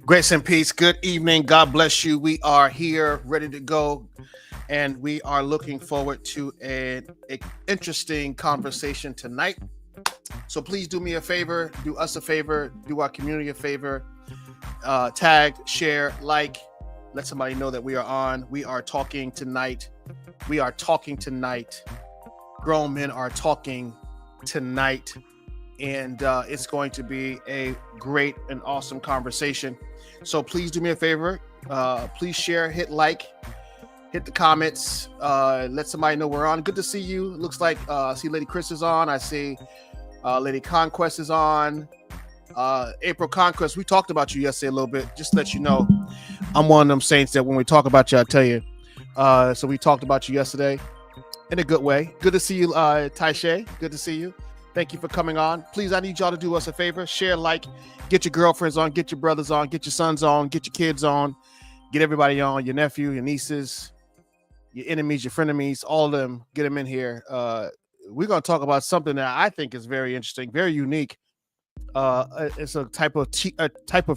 Grace and peace. Good evening. God bless you. We are here ready to go, and we are looking forward to an interesting conversation tonight. So please do me a favor, do us a favor, do our community a favor. Tag, share, like, let somebody know that we are on. We are talking tonight. We are talking tonight. Grown men are talking tonight. And it's going to be a great and awesome conversation. So please do me a favor. Please share, hit like, hit the comments. Let somebody know we're on. Good to see you. It looks like I see Lady Chris is on. I see Lady Conquest is on. April Conquest, we talked about you yesterday a little bit. Just to let you know, I'm one of them saints that when we talk about you, I tell you. So we talked about you yesterday in a good way. Good to see you, Taisha. Good to see you. Thank you for coming on. Please, I need y'all to do us a favor. Share, like, get your girlfriends on, get your brothers on, get your sons on, get your kids on, get everybody on, your nephew, your nieces, your enemies, your frenemies, all of them, get them in here. We're going to talk about something that I think is very interesting, very unique. It's a type of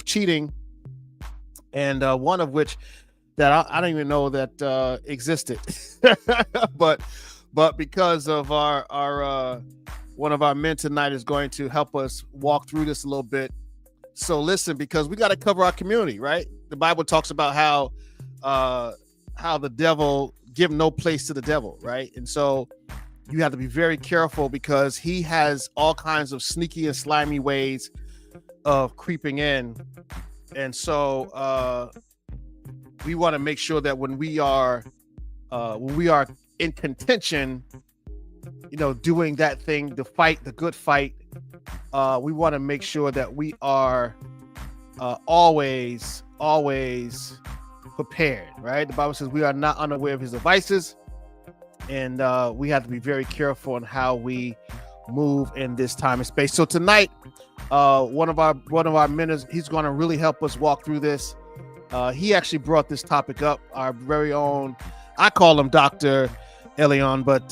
cheating, and one of which that I don't even know that existed. but because of our one of our men tonight is going to help us walk through this a little bit. So listen, because we got to cover our community, right? The Bible talks about how the devil give no place to the devil, right? And so you have to be very careful because he has all kinds of sneaky and slimy ways of creeping in. And so we want to make sure that when we are in contention, doing that thing, the fight, the good fight, we want to make sure that we are always prepared, right? The Bible says we are not unaware of his devices, and we have to be very careful on how we move in this time and space. So tonight, one of our men, he's going to really help us walk through this. He actually brought this topic up, our very own, I call him Dr. Elion, but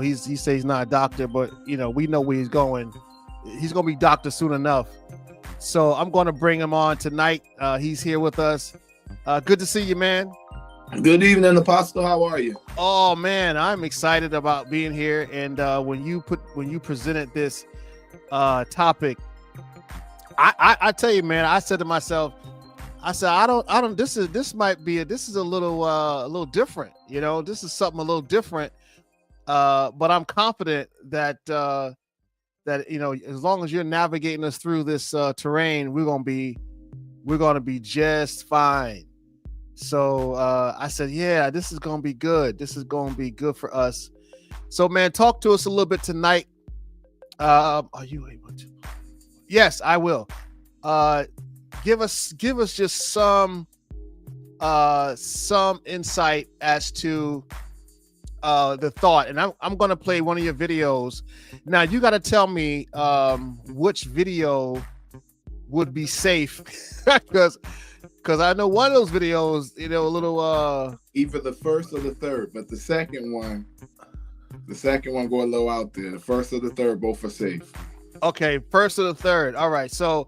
he says he's not a doctor, but we know where he's going. He's gonna be doctor soon enough. So I'm gonna bring him on tonight. He's here with us. Good to see you, man. Good evening, Apostle. How are you? Oh man, I'm excited about being here. And when you presented this topic, I tell you, man, I said to myself, I don't. This is a little different. This is something a little different. But I'm confident that as long as you're navigating us through this terrain, we're gonna be just fine. So I said, yeah, this is gonna be good. This is gonna be good for us. So man, talk to us a little bit tonight. Are you able to? Yes, I will. Give us just some insight as to the thought, and I'm going to play one of your videos. Now you got to tell me which video would be safe, because I know one of those videos, a little either the first or the third, but the second one go a little out there. The first or the third, both are safe. Okay, first or the third. All right, so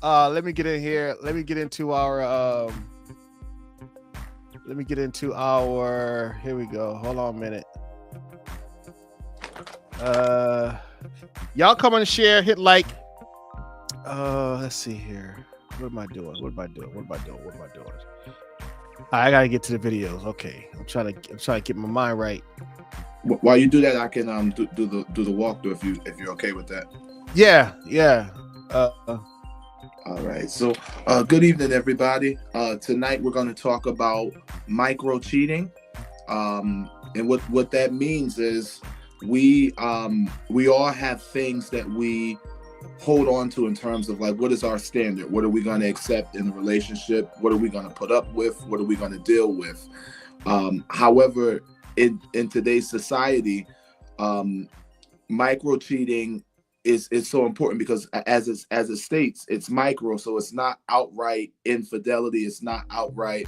let me get in here. Let me get into our here we go. Hold on a minute. Y'all come and share, hit like. Let's see here. What am I doing? I gotta get to the videos. Okay. I'm trying to get my mind right. While you do that, I can do the walkthrough if you're okay with that. Yeah. All right. So good evening, everybody. Tonight we're going to talk about micro cheating. And what that means is we all have things that we hold on to in terms of like, what is our standard? What are we going to accept in a relationship? What are we going to put up with? What are we going to deal with? However, in today's society, micro cheating is so important because as it states, it's micro, so it's not outright infidelity. It's not outright,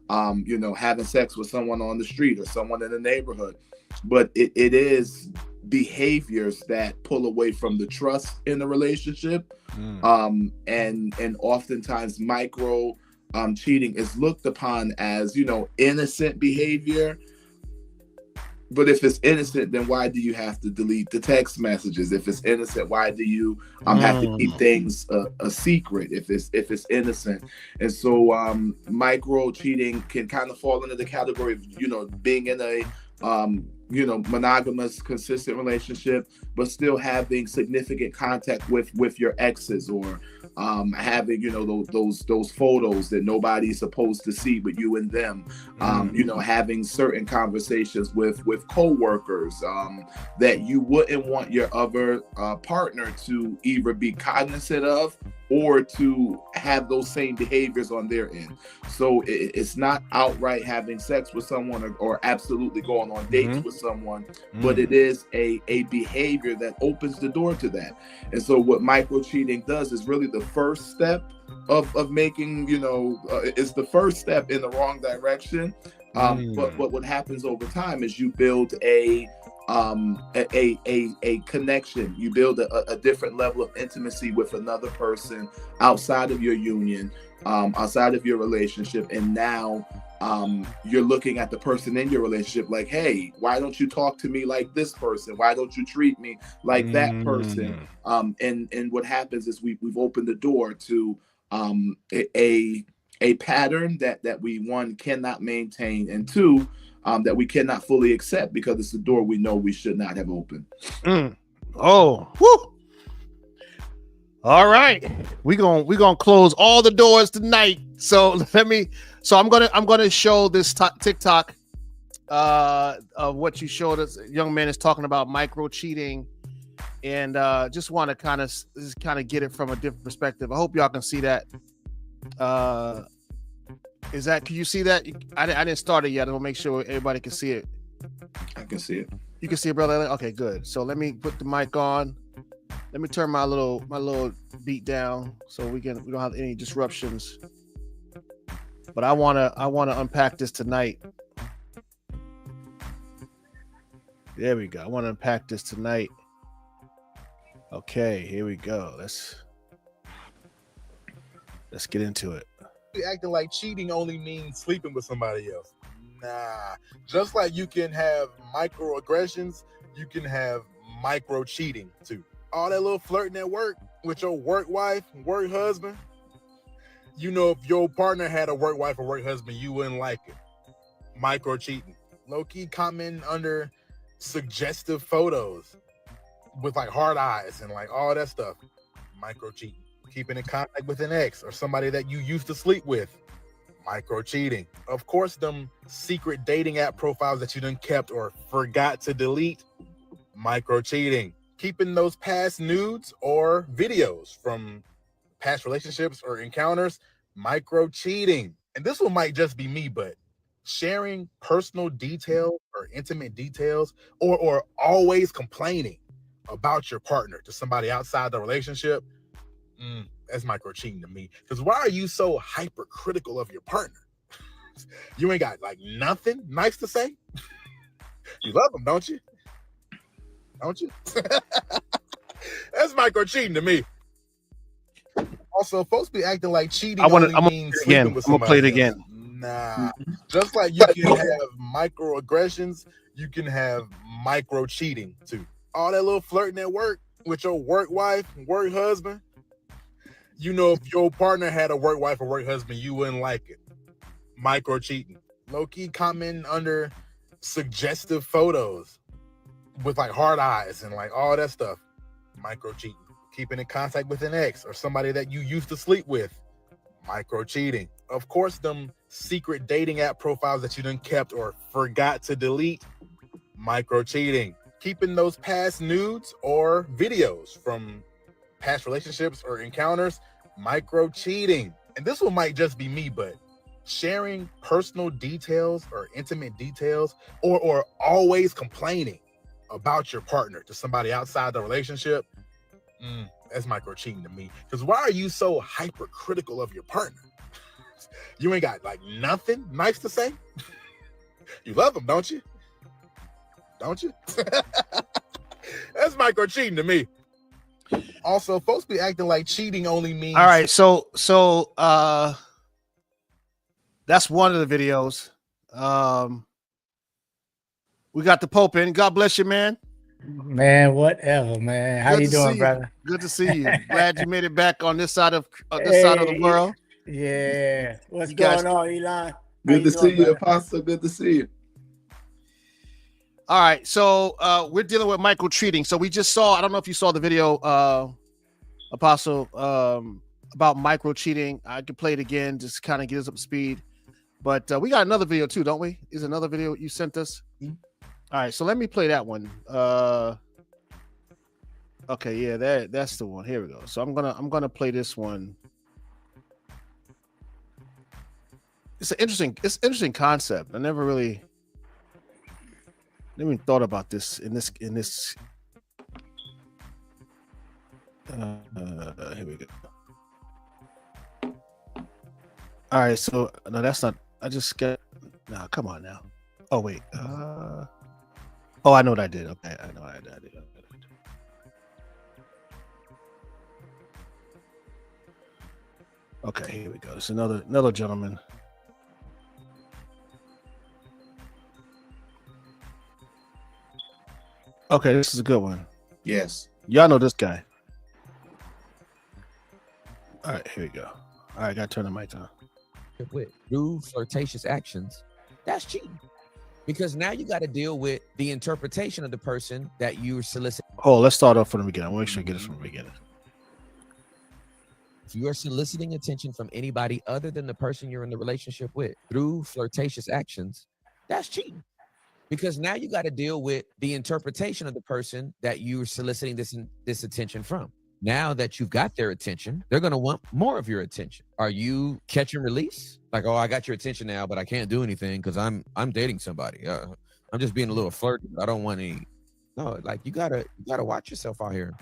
having sex with someone on the street or someone in the neighborhood, but it is behaviors that pull away from the trust in the relationship. And oftentimes micro cheating is looked upon as, innocent behavior. But if it's innocent, then why do you have to delete the text messages? If it's innocent, why do you have to keep things a secret if it's innocent? And so micro cheating can kind of fall into the category of, being in a monogamous, consistent relationship, but still having significant contact with your exes, or having those photos that nobody's supposed to see but you and them, having certain conversations with co-workers that you wouldn't want your other partner to either be cognizant of or to have those same behaviors on their end. So it's not outright having sex with someone or absolutely going on dates with someone, but it is a behavior that opens the door to that. And so what micro cheating does is really the first step of making, it's the first step in the wrong direction. But what happens over time is you build a connection. You build a different level of intimacy with another person outside of your union, outside of your relationship. And now you're looking at the person in your relationship like, hey, why don't you talk to me like this person? Why don't you treat me like that person? And what happens is we've opened the door to a pattern that we, one, cannot maintain, and two, that we cannot fully accept, because it's the door we know we should not have opened. Oh, whoo. All right, we're gonna close all the doors tonight. So I'm gonna show this TikTok of what you showed us. Young man is talking about micro cheating, and just want to kind of get it from a different perspective. I hope y'all can see that. Can you see that? I didn't start it yet. I'll make sure everybody can see it. I can see it. You can see it, brother? Okay, good. So let me put the mic on. Let me turn my little beat down so we don't have any disruptions. But I wanna unpack this tonight. There we go. I want to unpack this tonight. Okay, here we go. Let's get into it. Acting like cheating only means sleeping with somebody else. Nah. Just like you can have microaggressions, you can have micro cheating too. All that little flirting at work with your work wife, work husband. If your partner had a work wife or work husband, you wouldn't like it. Micro cheating. Low-key commenting under suggestive photos with like hard eyes and like all that stuff. Micro cheating. Keeping in contact with an ex or somebody that you used to sleep with. Micro cheating. Of course, them secret dating app profiles that you done kept or forgot to delete. Micro cheating. Keeping those past nudes or videos from past relationships or encounters. Micro cheating. And this one might just be me, but sharing personal details or intimate details or always complaining about your partner to somebody outside the relationship. That's micro cheating to me. Because why are you so hypercritical of your partner? You ain't got like nothing nice to say. You love them, don't you? Don't you? That's micro cheating to me. Also, folks be acting like cheating I'm only gonna means play it again. sleeping with I'm gonna play it somebody again. else. Nah. Just like you can have microaggressions, you can have micro cheating too. All that little flirting at work with your work wife, work husband. If your partner had a work wife or work husband, you wouldn't like it. Micro cheating. Low-key commenting under suggestive photos with like hard eyes and like all that stuff. Micro cheating. Keeping in contact with an ex or somebody that you used to sleep with. Micro cheating. Of course, them secret dating app profiles that you done kept or forgot to delete. Micro cheating. Keeping those past nudes or videos from past relationships or encounters. Micro cheating. And this one might just be me, but sharing personal details or intimate details or always complaining about your partner to somebody outside the relationship. That's micro cheating to me. Because why are you so hypercritical of your partner? You ain't got like nothing nice to say. You love them, don't you? Don't you? That's micro cheating to me. Also, folks be acting like cheating only means. All right, so That's one of the videos. We got the Pope in. God bless you, man. Man, whatever, man. How Good you to doing, see you. brother? Good to see you. Glad you made it back on this side of the Hey, world. yeah. What's You guys- going on, Elon? How Good to doing, see you, brother? Apostle. Good to see you. All right, so we're dealing with micro treating. So we just saw. I don't know if you saw the video, Apostle, about micro cheating. I could play it again, just kind of get us up to speed. But we got another video too, don't we? Is another video you sent us? Mm-hmm. All right, so let me play that one. Okay, yeah, that's the one. Here we go. So I'm gonna play this one. It's interesting concept. I never even thought about this in this. Here we go. All right, so no, that's not. I just got. Nah, come on now. Oh wait. Oh, I know what I did. Okay, I know what I did. Okay, here we go. It's another gentleman. Okay, this is a good one. Yes. Y'all know this guy. All right, here we go. All right, gotta turn the mic on. With through flirtatious actions, that's cheating. Because now you got to deal with the interpretation of the person that you're soliciting. Oh, let's start off from the beginning. I want to make sure I get this from the beginning. If you are soliciting attention from anybody other than the person you're in the relationship with through flirtatious actions, that's cheating. Because now you got to deal with the interpretation of the person that you're soliciting this attention from. Now that you've got their attention, they're going to want more of your attention. Are you catch and release? Like, oh, I got your attention now, but I can't do anything because I'm dating somebody. I'm just being a little flirty. I don't want any. No, like you gotta watch yourself out here.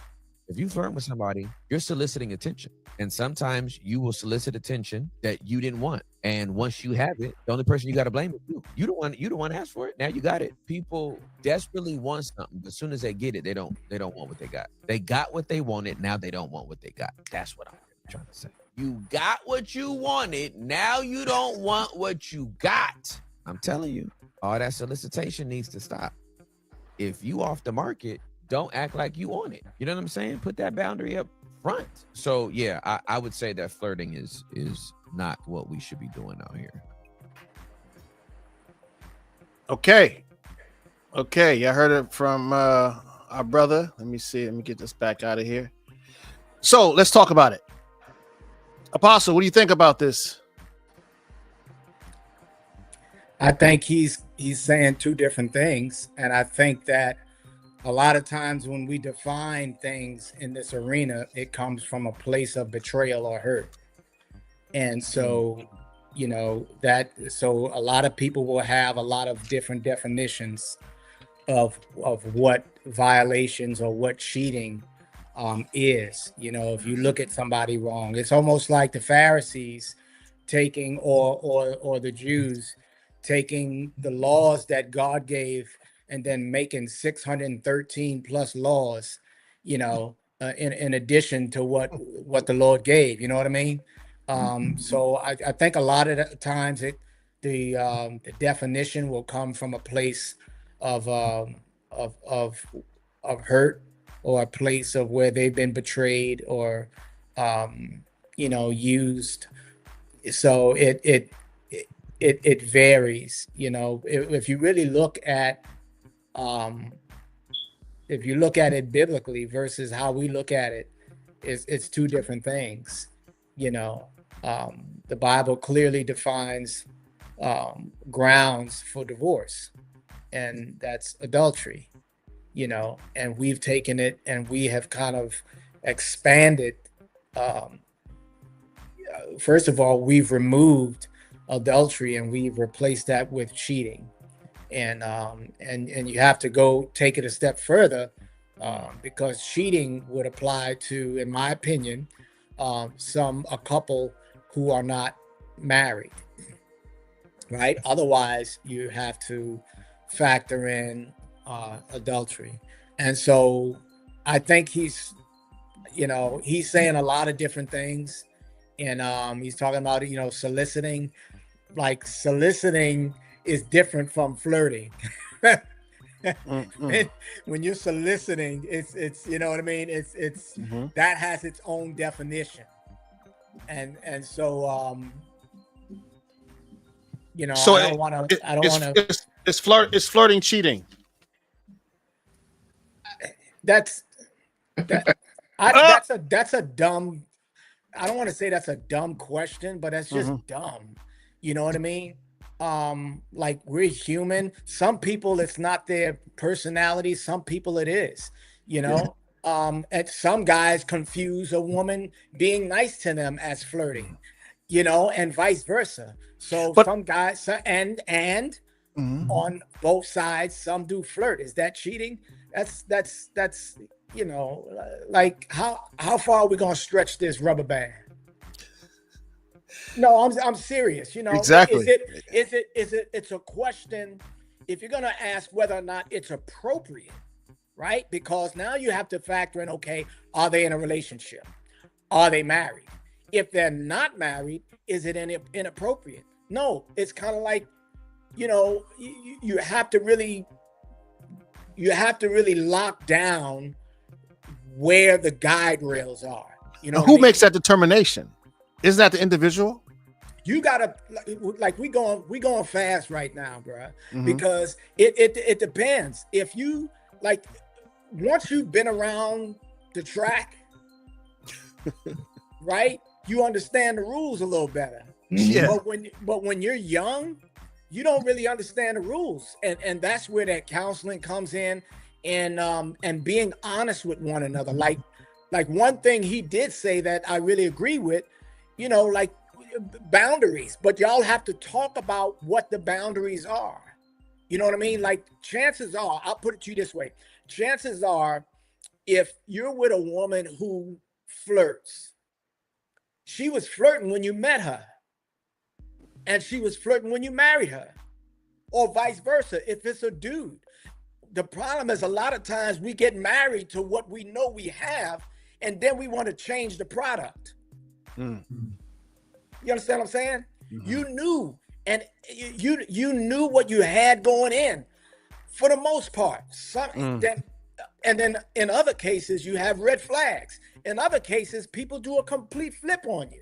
If you flirt with somebody, you're soliciting attention. And sometimes you will solicit attention that you didn't want. And once you have it, the only person you got to blame is you. You don't want to ask for it. Now you got it. People desperately want something, but as soon as they get it, they don't want what they got. They got what they wanted. Now they don't want what they got. That's what I'm trying to say. You got what you wanted. Now you don't want what you got. I'm telling you, all that solicitation needs to stop. If you off the market, don't act like you want it. You know what I'm saying? Put that boundary up front. So yeah, I would say that flirting is not what we should be doing out here. Okay. I heard it from our brother. Let me see. Let me get this back out of here. So let's talk about it. Apostle, what do you think about this? I think he's saying two different things, and I think that a lot of times when we define things in this arena, it comes from a place of betrayal or hurt. And so, so a lot of people will have a lot of different definitions of what violations or what cheating is. If you look at somebody wrong, it's almost like the Pharisees taking or the Jews taking the laws that God gave and then making 613 plus laws, in addition to what the Lord gave. You know what I mean? So I think a lot of the times the definition will come from a place of hurt, or a place of where they've been betrayed or used. So it varies. If you really look at if you look at it biblically versus how we look at it, it's two different things. The Bible clearly defines grounds for divorce, and that's adultery. And we've taken it and we have kind of expanded. First of all, we've removed adultery and we've replaced that with cheating. And you have to go take it a step further, because cheating would apply to, in my opinion, a couple who are not married, right? Otherwise, you have to factor in adultery. And so I think he's saying a lot of different things, and he's talking about soliciting. like soliciting is different from flirting. Mm-mm. When you're soliciting, it's you know what I mean. It's Mhm. that has its own definition, and so you know, So I don't want to. I don't want to. it's flirting cheating. That's that. Ah! That's a dumb. I don't want to say that's a dumb question, but that's just Mhm. dumb. You know what I mean? Like we're human. Some people it's not their personality, some people it is, you know. And some guys confuse a woman being nice to them as flirting, you know, and vice versa. So But some guys and Mhm. on both sides, some do flirt. Is that cheating? That's you know, like how far are we gonna stretch this rubber band? No, I'm serious. You know, Exactly. it's a question. If you're gonna ask whether or not it's appropriate, right? Because now you have to factor in, okay, are they in a relationship? Are they married? If they're not married, is it inappropriate? No, it's kind of like, you know, you have to really lock down where the guide rails are. You know, And what I who mean? makes that determination? Isn't that the individual? You gotta like we going fast right now, bro, Mhm. because it depends. If you like, once you've been around the track, right, you understand the rules a little better. Yeah. But when you're young, you don't really understand the rules, and that's where that counseling comes in, and being honest with one another. Like one thing he did say that I really agree with, you know, like boundaries, but y'all have to talk about what the boundaries are. You know what I mean? Like chances are, I'll put it to you this way. Chances are, if you're with a woman who flirts, she was flirting when you met her, and she was flirting when you married her, or vice versa. If it's a dude, the problem is a lot of times we get married to what we know we have, and then we want to change the product. Mm. You understand what I'm saying? You knew, and you knew what you had going in, for the most part. And then in other cases, you have red flags. In other cases, people do a complete flip on you.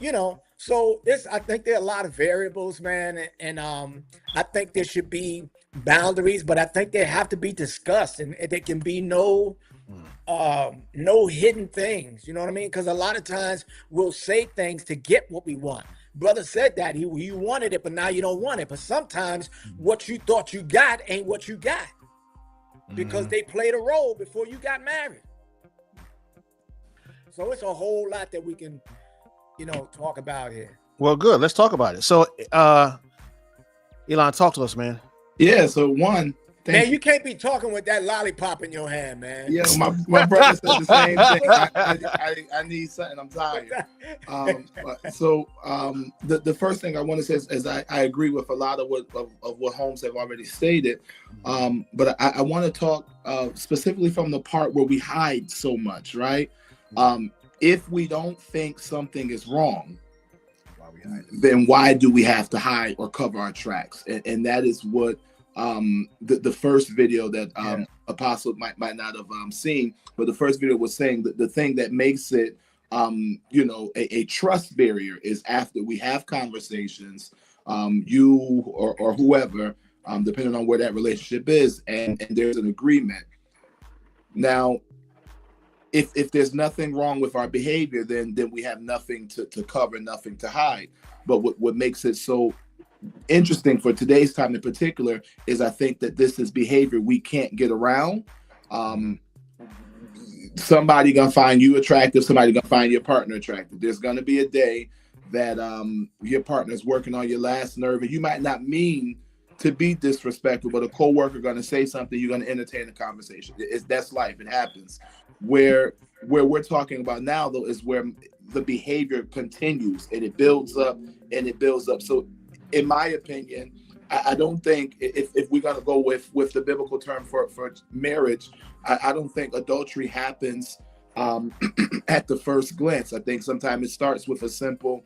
You know, so I think there are a lot of variables, man, and I think there should be boundaries, but I think they have to be discussed, and there can be no hidden things. You know what I mean? Because a lot of times we'll say things to get what we want. Brother said that you wanted it, but now you don't want it. But sometimes what you thought you got ain't what you got, because they played a role before you got married. So it's a whole lot that we can, you know, talk about here. Well, good. Let's talk about it. So, Elon, talk to us, man. Yeah. So one, Man, you can't be talking with that lollipop in your hand, man. Yeah, my brother said the same thing. I need something. I'm tired. The first thing I want to say is I agree with a lot of what Holmes have already stated, but I want to talk specifically from the part where we hide so much, right? If we don't think something is wrong, then why do we have to hide or cover our tracks? And that is what the first video that Apostle might not have seen, but the first video was saying that the thing that makes it a trust barrier is after we have conversations, you or whoever, depending on where that relationship is, and there's an agreement. Now, if there's nothing wrong with our behavior, then we have nothing to cover, nothing to hide. But what makes it so interesting for today's time in particular is I think that this is behavior we can't get around. Somebody gonna find you attractive, somebody gonna find your partner attractive. There's gonna be a day that your partner's working on your last nerve, and you might not mean to be disrespectful, but a coworker gonna say something, you're gonna entertain a conversation. That's life, it happens. Where we're talking about now, though, is where the behavior continues and it builds up and it builds up. So in my opinion, I don't think if we're going to go with the biblical term for marriage, I don't think adultery happens at the first glance. I think sometimes it starts with a simple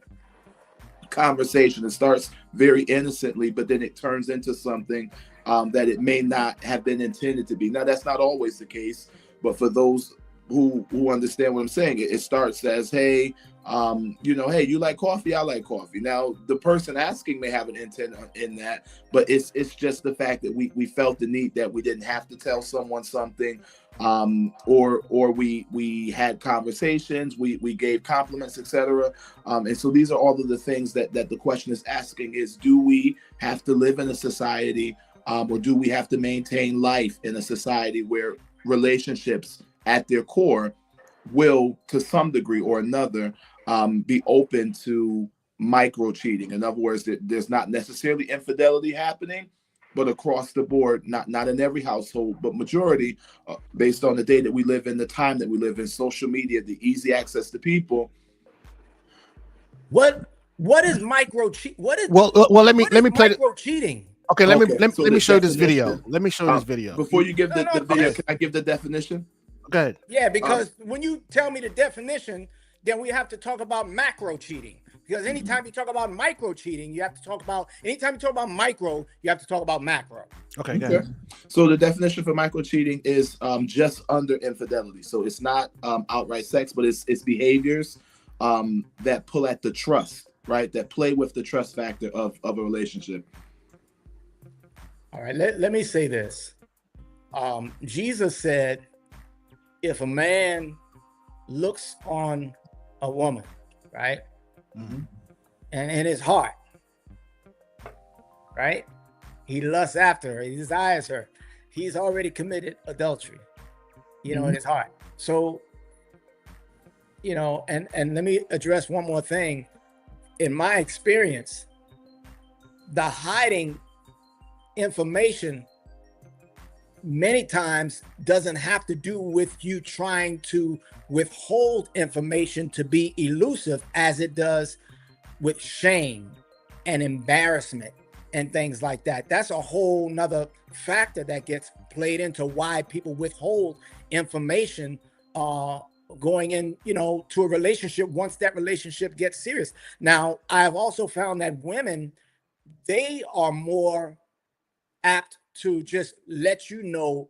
conversation. It starts very innocently, but then it turns into something that it may not have been intended to be. Now, that's not always the case, but for those who understand what I'm saying, it starts as, hey, hey, you like coffee? I like coffee. Now, the person asking may have an intent in that, but it's just the fact that we felt the need that we didn't have to tell someone something, or we had conversations, we gave compliments, etc. And so these are all of the things that the question is asking: is do we have to live in a society, or do we have to maintain life in a society where relationships at their core will, to some degree or another, be open to micro cheating? In other words, there's not necessarily infidelity happening, but across the board, not in every household, but majority, based on the day that we live in, the time that we live in, social media, the easy access to people. What is micro cheat? What is well let me play micro cheating? Okay, let So me the show you this definition- video. Let me show you this video. Before you give the video, okay. can I give the definition? Go ahead. Yeah, because when you tell me the definition, then we have to talk about macro cheating. Because anytime you talk about micro cheating, you have to talk about, anytime you talk about micro, you have to talk about macro. Okay, go ahead. So the definition for micro cheating is just under infidelity. So it's not outright sex, but it's behaviors that pull at the trust, right? That play with the trust factor of a relationship. All right, let me say this. Jesus said, if a man looks on a woman, right, and in his heart, right, he lusts after her, he desires her, he's already committed adultery, in his heart. So, and let me address one more thing. In my experience, the hiding information many times doesn't have to do with you trying to withhold information to be elusive, as it does with shame and embarrassment and things like that. That's a whole nother factor that gets played into why people withhold information going in, to a relationship once that relationship gets serious. Now, I've also found that women, they are more apt to just let you know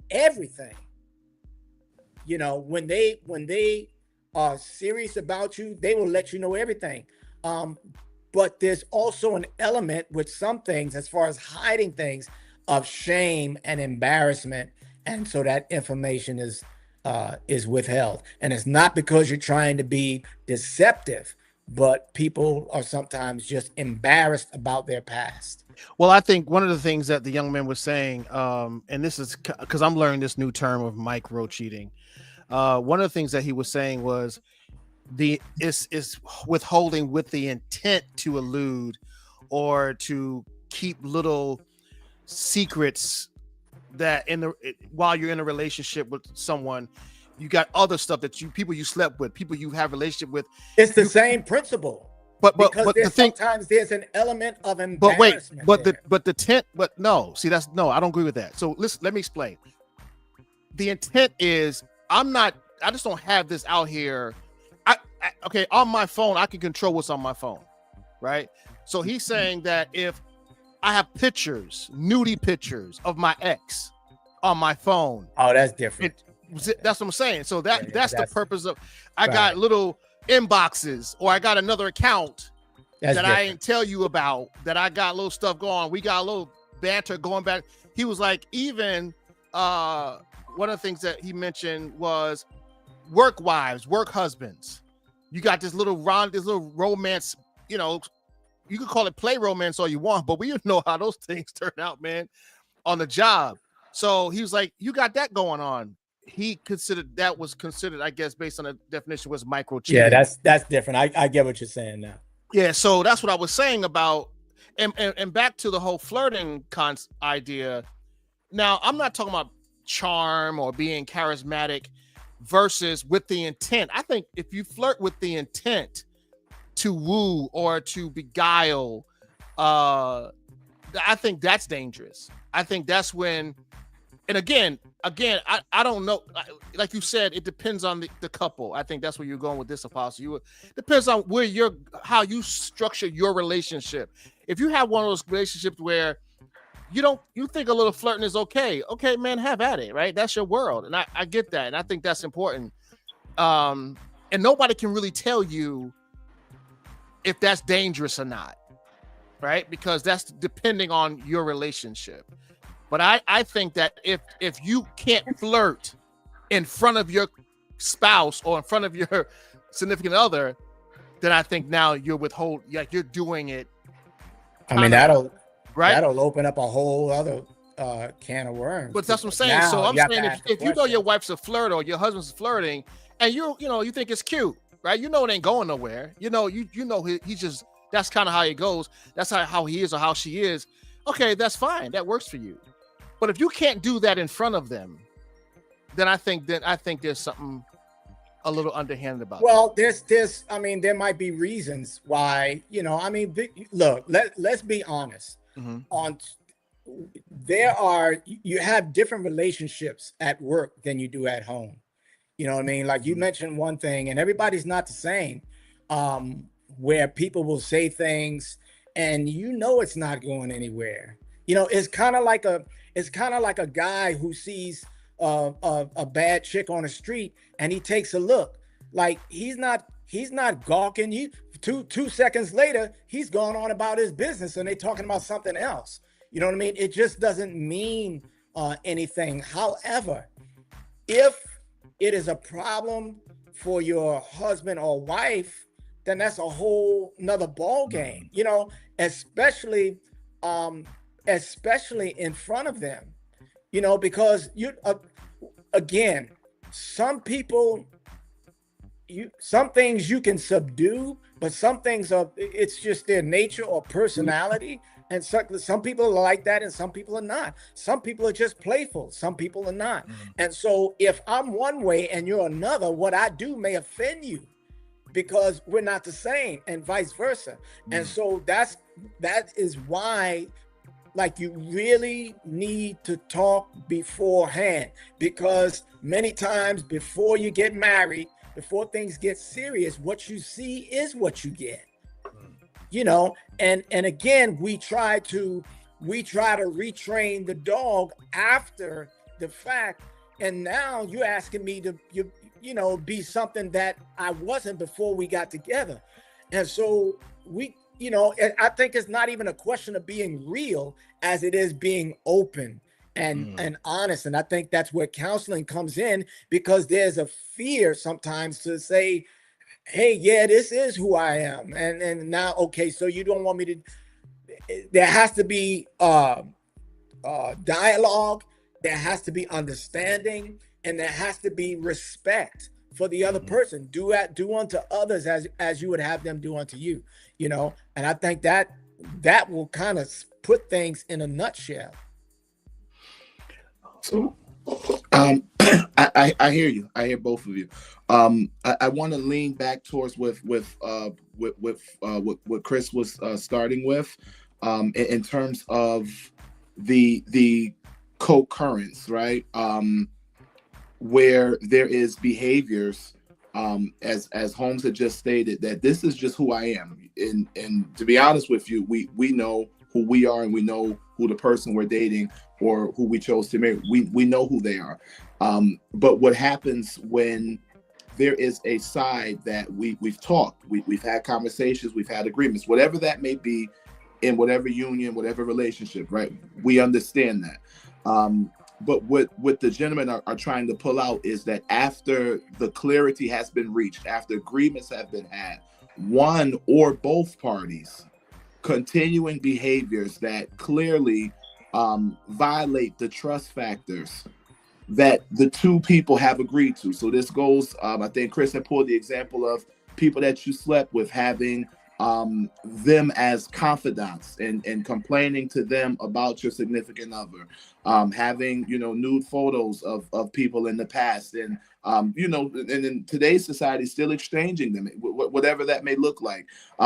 everything. When they are serious about you, they will let you know everything. But there's also an element with some things, as far as hiding things, of shame and embarrassment, and so that information is withheld. And it's not because you're trying to be deceptive, but people are sometimes just embarrassed about their past. Well, I think one of the things that the young man was saying, and this is because I'm learning this new term of micro cheating. One of the things that he was saying was is withholding with the intent to elude or to keep little secrets that while you're in a relationship with someone, you got other stuff that people you slept with, people you have relationship with. It's the same principle. But the thing, sometimes there's an element of embarrassment. But I don't agree with that. So listen, let me explain. The intent is I just don't have this out here. Okay, on my phone, I can control what's on my phone, right? So he's saying that if I have nudie pictures of my ex on my phone. Oh, that's different. That's what I'm saying. So that's the purpose of, I got little inboxes, or I got another account that I ain't tell you about, that I got little stuff going on. We got a little banter going back. He was like, even one of the things that he mentioned was work wives, work husbands. You got this little romance, you can call it play romance all you want, but we know how those things turn out, man, on the job. So he was like, you got that going on. He considered, I guess, based on the definition, was micro cheating. Yeah, that's different. I get what you're saying now. Yeah, so that's what I was saying about, and back to the whole flirting idea. Now, I'm not talking about charm or being charismatic versus with the intent. I think if you flirt with the intent to woo or to beguile, I think that's dangerous. I think that's when And again, I don't know. Like you said, it depends on the couple. I think that's where you're going with this, Apostle. Depends on how you structure your relationship. If you have one of those relationships where you think a little flirting is okay, man, have at it, right? That's your world, and I get that, and I think that's important. And nobody can really tell you if that's dangerous or not, right? Because that's depending on your relationship. But I think that if you can't flirt in front of your spouse or in front of your significant other, then I think now you're you're doing it. I mean, that'll open up a whole other can of worms. But that's what I'm saying. So I'm saying if you know your wife's a flirt or your husband's flirting, and you think it's cute, right? You know it ain't going nowhere. You know he just, that's kind of how it goes. That's how he is or how she is. Okay, that's fine. That works for you. But if you can't do that in front of them, then I think there's something a little underhanded about it. Well, there might be reasons why, look, let's be honest. Mm-hmm. You have different relationships at work than you do at home. You know what I mean? Like you mentioned one thing, and everybody's not the same, where people will say things and it's not going anywhere. It's kind of like a guy who sees a bad chick on the street and he takes a look. Like he's not gawking. You 2 seconds later, he's gone on about his business and they're talking about something else. You know what I mean? It just doesn't mean anything. However, if it is a problem for your husband or wife, then that's a whole nother ball game, especially in front of them, because again, some things you can subdue, but some things it's just their nature or personality. And some people are like that and some people are not. Some people are just playful. Some people are not. Mm-hmm. And so if I'm one way and you're another, what I do may offend you because we're not the same and vice versa. Mm-hmm. And so that is why, like, you really need to talk beforehand, because many times before you get married, before things get serious, what you see is what you get. And again, we try to retrain the dog after the fact, and now you're asking me to be something that I wasn't before we got together. And so I think it's not even a question of being real as it is being open and honest. And I think that's where counseling comes in, because there's a fear sometimes to say, hey, yeah, this is who I am. And now, okay, so you don't want me to, there has to be dialogue, there has to be understanding, and there has to be respect for the other person. Do unto others as you would have them do unto you, and I think that will kind of put things in a nutshell. So I hear you. I hear both of you. I want to lean back towards with what Chris was starting with, in terms of the co-currents, right? Where there is behaviors, as Holmes had just stated, that this is just who I am. And to be honest with you, we know who we are, and we know who the person we're dating or who we chose to marry, we know who they are. But what happens when there is a side that we've talked, we've had conversations, we've had agreements, whatever that may be, in whatever union, whatever relationship, right? We understand that. But what the gentlemen are trying to pull out is that after the clarity has been reached, after agreements have been had, one or both parties continuing behaviors that clearly violate the trust factors that the two people have agreed to. So this goes, I think Chris had pulled the example of people that you slept with having them as confidants and complaining to them about your significant other, having, nude photos of people in the past, and, and in today's society, still exchanging them, whatever that may look like.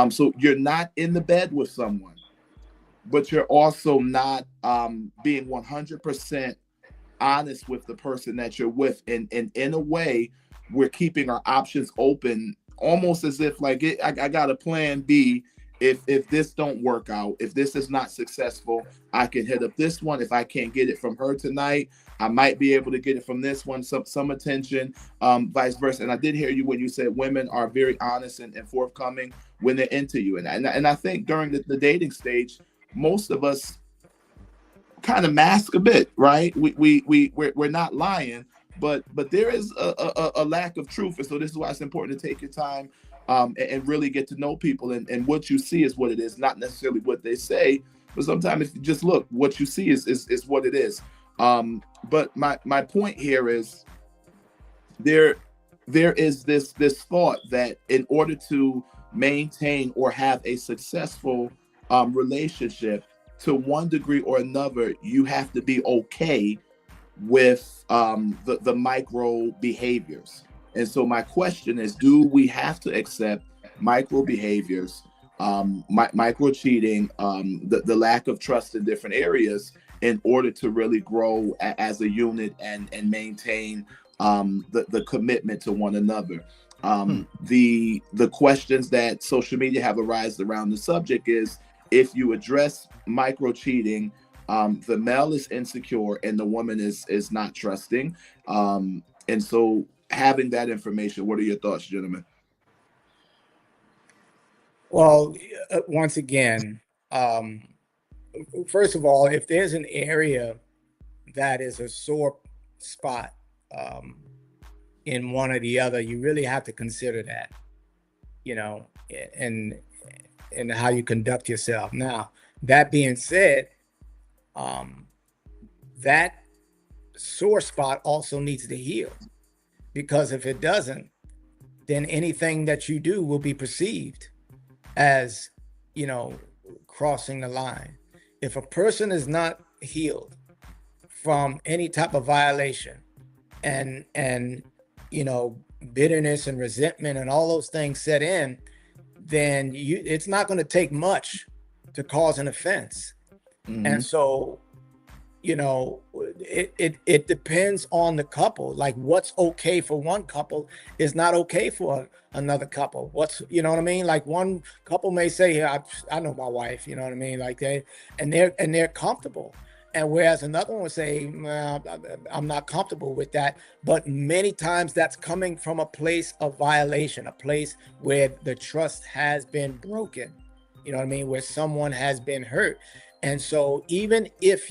So you're not in the bed with someone, but you're also not being 100% honest with the person that you're with, and in a way, we're keeping our options open, almost as if like I got a plan B. If this don't work out, if this is not successful, I can hit up this one. If I can't get it from her tonight, I might be able to get it from this one, some attention, vice versa. And I did hear you when you said women are very honest and forthcoming when they're into you. And I think during the dating stage, most of us kind of mask a bit, right? We're not lying, but there is a lack of truth. And so this is why it's important to take your time and really get to know people. And what you see is what it is, not necessarily what they say. But sometimes if you just look, what you see is what it is. But my point here is there is this thought that in order to maintain or have a successful relationship, to one degree or another, you have to be okay with the micro behaviors. And so my question is, do we have to accept micro behaviors, micro cheating, the lack of trust in different areas in order to really grow as a unit and maintain the commitment to one another? The questions that social media have arisen around the subject is, if you address micro cheating, the male is insecure and the woman is not trusting. And so having that information, what are your thoughts, gentlemen? Well, once again, first of all, if there's an area that is a sore spot in one or the other, you really have to consider that, and how you conduct yourself. Now, that being said, that sore spot also needs to heal, because if it doesn't, then anything that you do will be perceived as, crossing the line. If a person is not healed from any type of violation and bitterness and resentment and all those things set in, then it's not going to take much to cause an offense. Mm-hmm. And so, it depends on the couple. Like, what's okay for one couple is not okay for another couple. You know what I mean? Like, one couple may say, "Yeah, I know my wife," you know what I mean? Like they're comfortable. And whereas another one would say, "Nah, I'm not comfortable with that." But many times that's coming from a place of violation, a place where the trust has been broken. You know what I mean? Where someone has been hurt. And so even if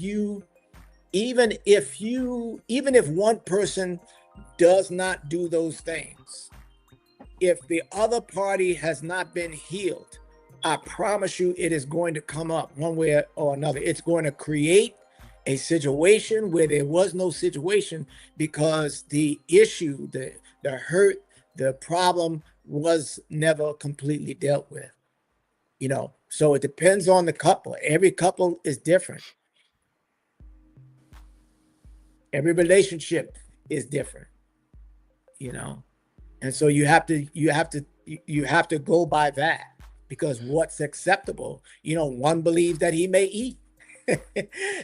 one person does not do those things, if the other party has not been healed, I promise you it is going to come up one way or another. It's going to create a situation where there was no situation, because the issue, the hurt, the problem was never completely dealt with. So it depends on the couple. Every couple is different. Every relationship is different, and so you have to go by that, because what's acceptable, one believes that he may eat.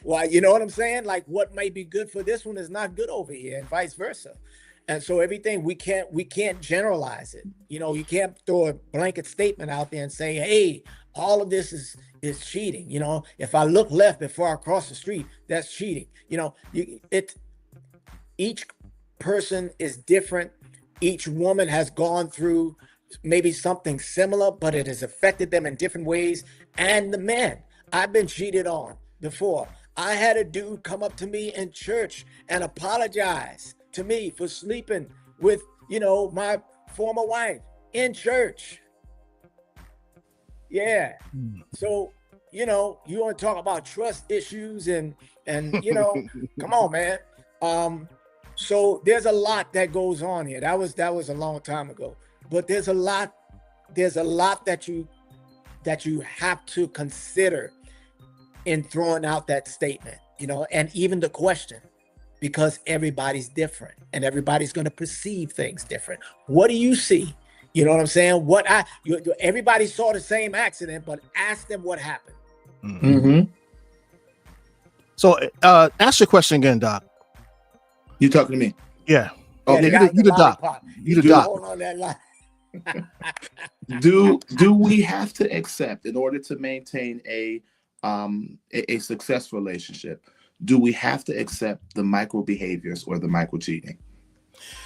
Well, you know what I'm saying? Like, what may be good for this one is not good over here, and vice versa. And so everything, we can't generalize it. You can't throw a blanket statement out there and say, hey, all of this is cheating. If I look left before I cross the street, that's cheating. Each person is different. Each woman has gone through maybe something similar, but it has affected them in different ways. And the men, I've been cheated on before. I had a dude come up to me in church and apologize to me for sleeping with, my former wife in church. Yeah. So, you want to talk about trust issues and come on, man. So there's a lot that goes on here. That was a long time ago, but there's a lot that you have to consider in throwing out that statement, and even the question, because everybody's different and everybody's going to perceive things different. What do you see? You know what I'm saying? Everybody saw the same accident, but ask them what happened. Mm-hmm. So ask your question again, Doc. You talking to me? Yeah. Oh, Yeah, you guy the- you the with doc. lollipop. You the He doc. hold on that line. do we have to accept, in order to maintain a successful relationship, do we have to accept the micro behaviors or the micro cheating?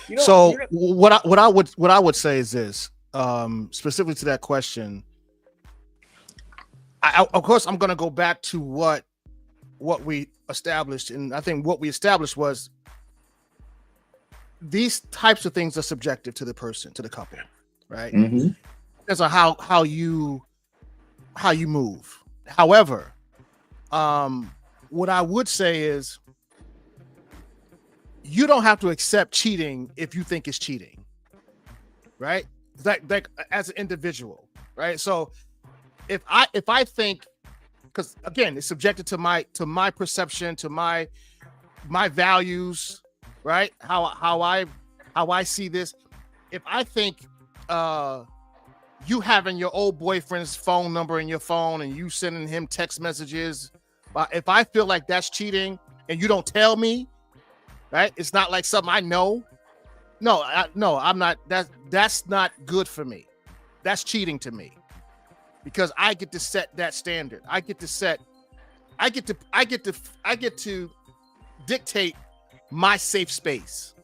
You know, So you know- what I would say is this, specifically to that question. Of course, I'm going to go back to what we established, and I think what we established was these types of things are subjective to the person, to the couple, right? Mm-hmm. Depends on how you move. However, what I would say is you don't have to accept cheating if you think it's cheating, right? Like as an individual, right? So if I think, because again, it's subjected to my perception, to my values, right? How I see this. If I think you having your old boyfriend's phone number in your phone and you sending him text messages, if I feel like that's cheating and you don't tell me, right? It's not like something I know. No, I'm not. That's not good for me. That's cheating to me, because I get to set that standard. I get to dictate my safe space,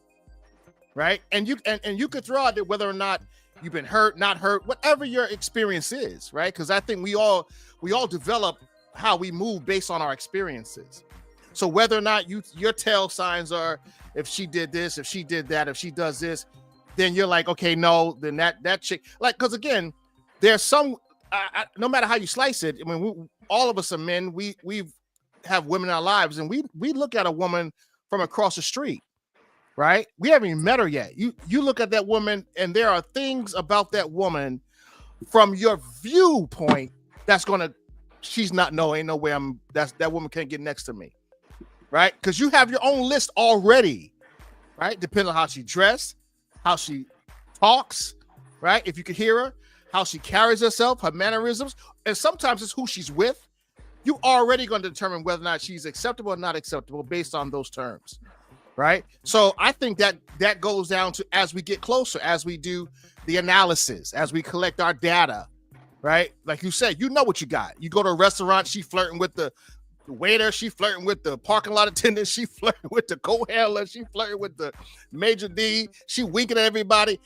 right? And you could throw out there whether or not you've been hurt, not hurt, whatever your experience is, right? Because I think we all develop how we move based on our experiences. So whether or not your tell signs are, if she did this, if she did that, if she does this, then you're like, okay, no, then that chick, like, because again, there's some, no matter how you slice it, I mean, all of us are men. We have women in our lives, and we look at a woman from across the street, right? We haven't even met her yet. You look at that woman, and there are things about that woman from your viewpoint she's not, no, ain't no way that woman can't get next to me, right? Because you have your own list already, right? Depending on how she dressed, how she talks, right? If you could hear her, how she carries herself, her mannerisms, and sometimes it's who she's with. You already going to determine whether or not she's acceptable or not acceptable based on those terms, right? So I think that goes down to, as we get closer, as we do the analysis, as we collect our data, right? Like you said, you know what you got. You go to a restaurant, she flirting with the waiter, she flirting with the parking lot attendant, she flirting with the co-handler, she flirting with the major D, she winking at everybody.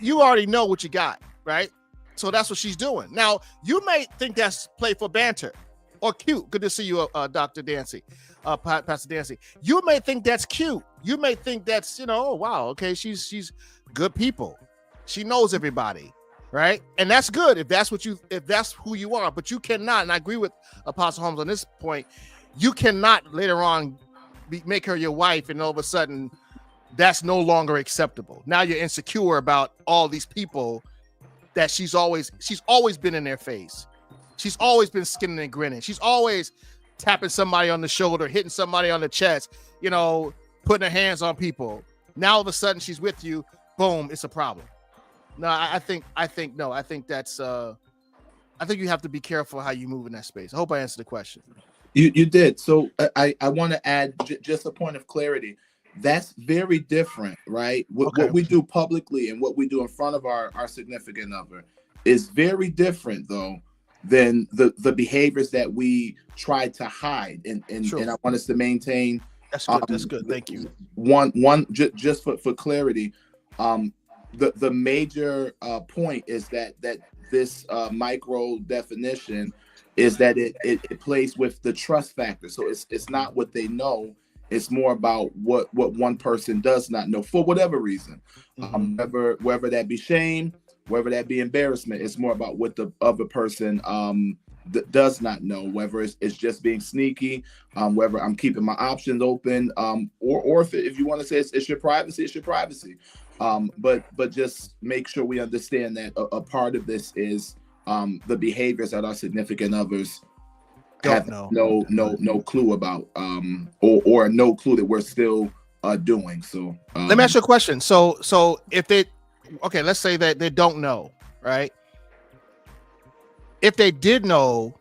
You already know what you got, right? So that's what she's doing. Now, you may think that's playful banter or cute. Good to see you, Dr. Dancy, Pastor Dancy. You may think that's cute. You may think that's, oh, wow, okay, she's good people. She knows everybody, right? And that's good if that's who you are. But you cannot, and I agree with Apostle Holmes on this point, you cannot later on make her your wife, and all of a sudden that's no longer acceptable. Now you're insecure about all these people that she's always been in their face. She's always been skinning and grinning. She's always tapping somebody on the shoulder, hitting somebody on the chest, putting her hands on people. Now all of a sudden she's with you, boom, it's a problem. No, I think that's I think you have to be careful how you move in that space. I hope I answered the question. You did. So I want to add just a point of clarity. That's very different, right? What we do publicly and what we do in front of our significant other is very different, though, than the behaviors that we try to hide. And Sure. And I want us to maintain. That's good. That's good. Thank you. Just for clarity, the major point is that this micro definition is that it plays with the trust factor. So it's not what they know. It's more about what one person does not know for whatever reason, whether that be shame, whether that be embarrassment. It's more about what the other person does not know, whether it's just being sneaky, whether I'm keeping my options open, or if you want to say it's your privacy, it's your privacy. But just make sure we understand that a part of this is the behaviors that our significant others have no clue about, or no clue that we're still doing. So let me ask you a question. So if let's say that they don't know, right? If they did know,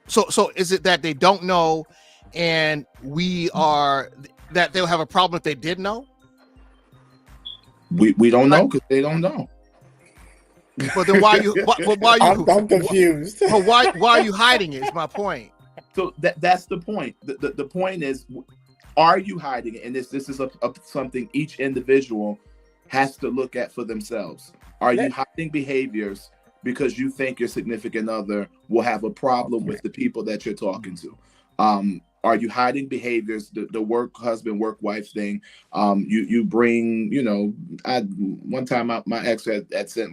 so is it that they don't know, and we are that they'll have a problem if they did know? We don't know because they don't know. Well, then why you? Why you? I'm confused. Well, why are you hiding it? Is my point. So that's the point. The point is, are you hiding it? And this is something each individual has to look at for themselves. Are you hiding behaviors because you think your significant other will have a problem with the people that you're talking to? Are you hiding behaviors, the work husband, work wife thing? You bring, one time my ex had sent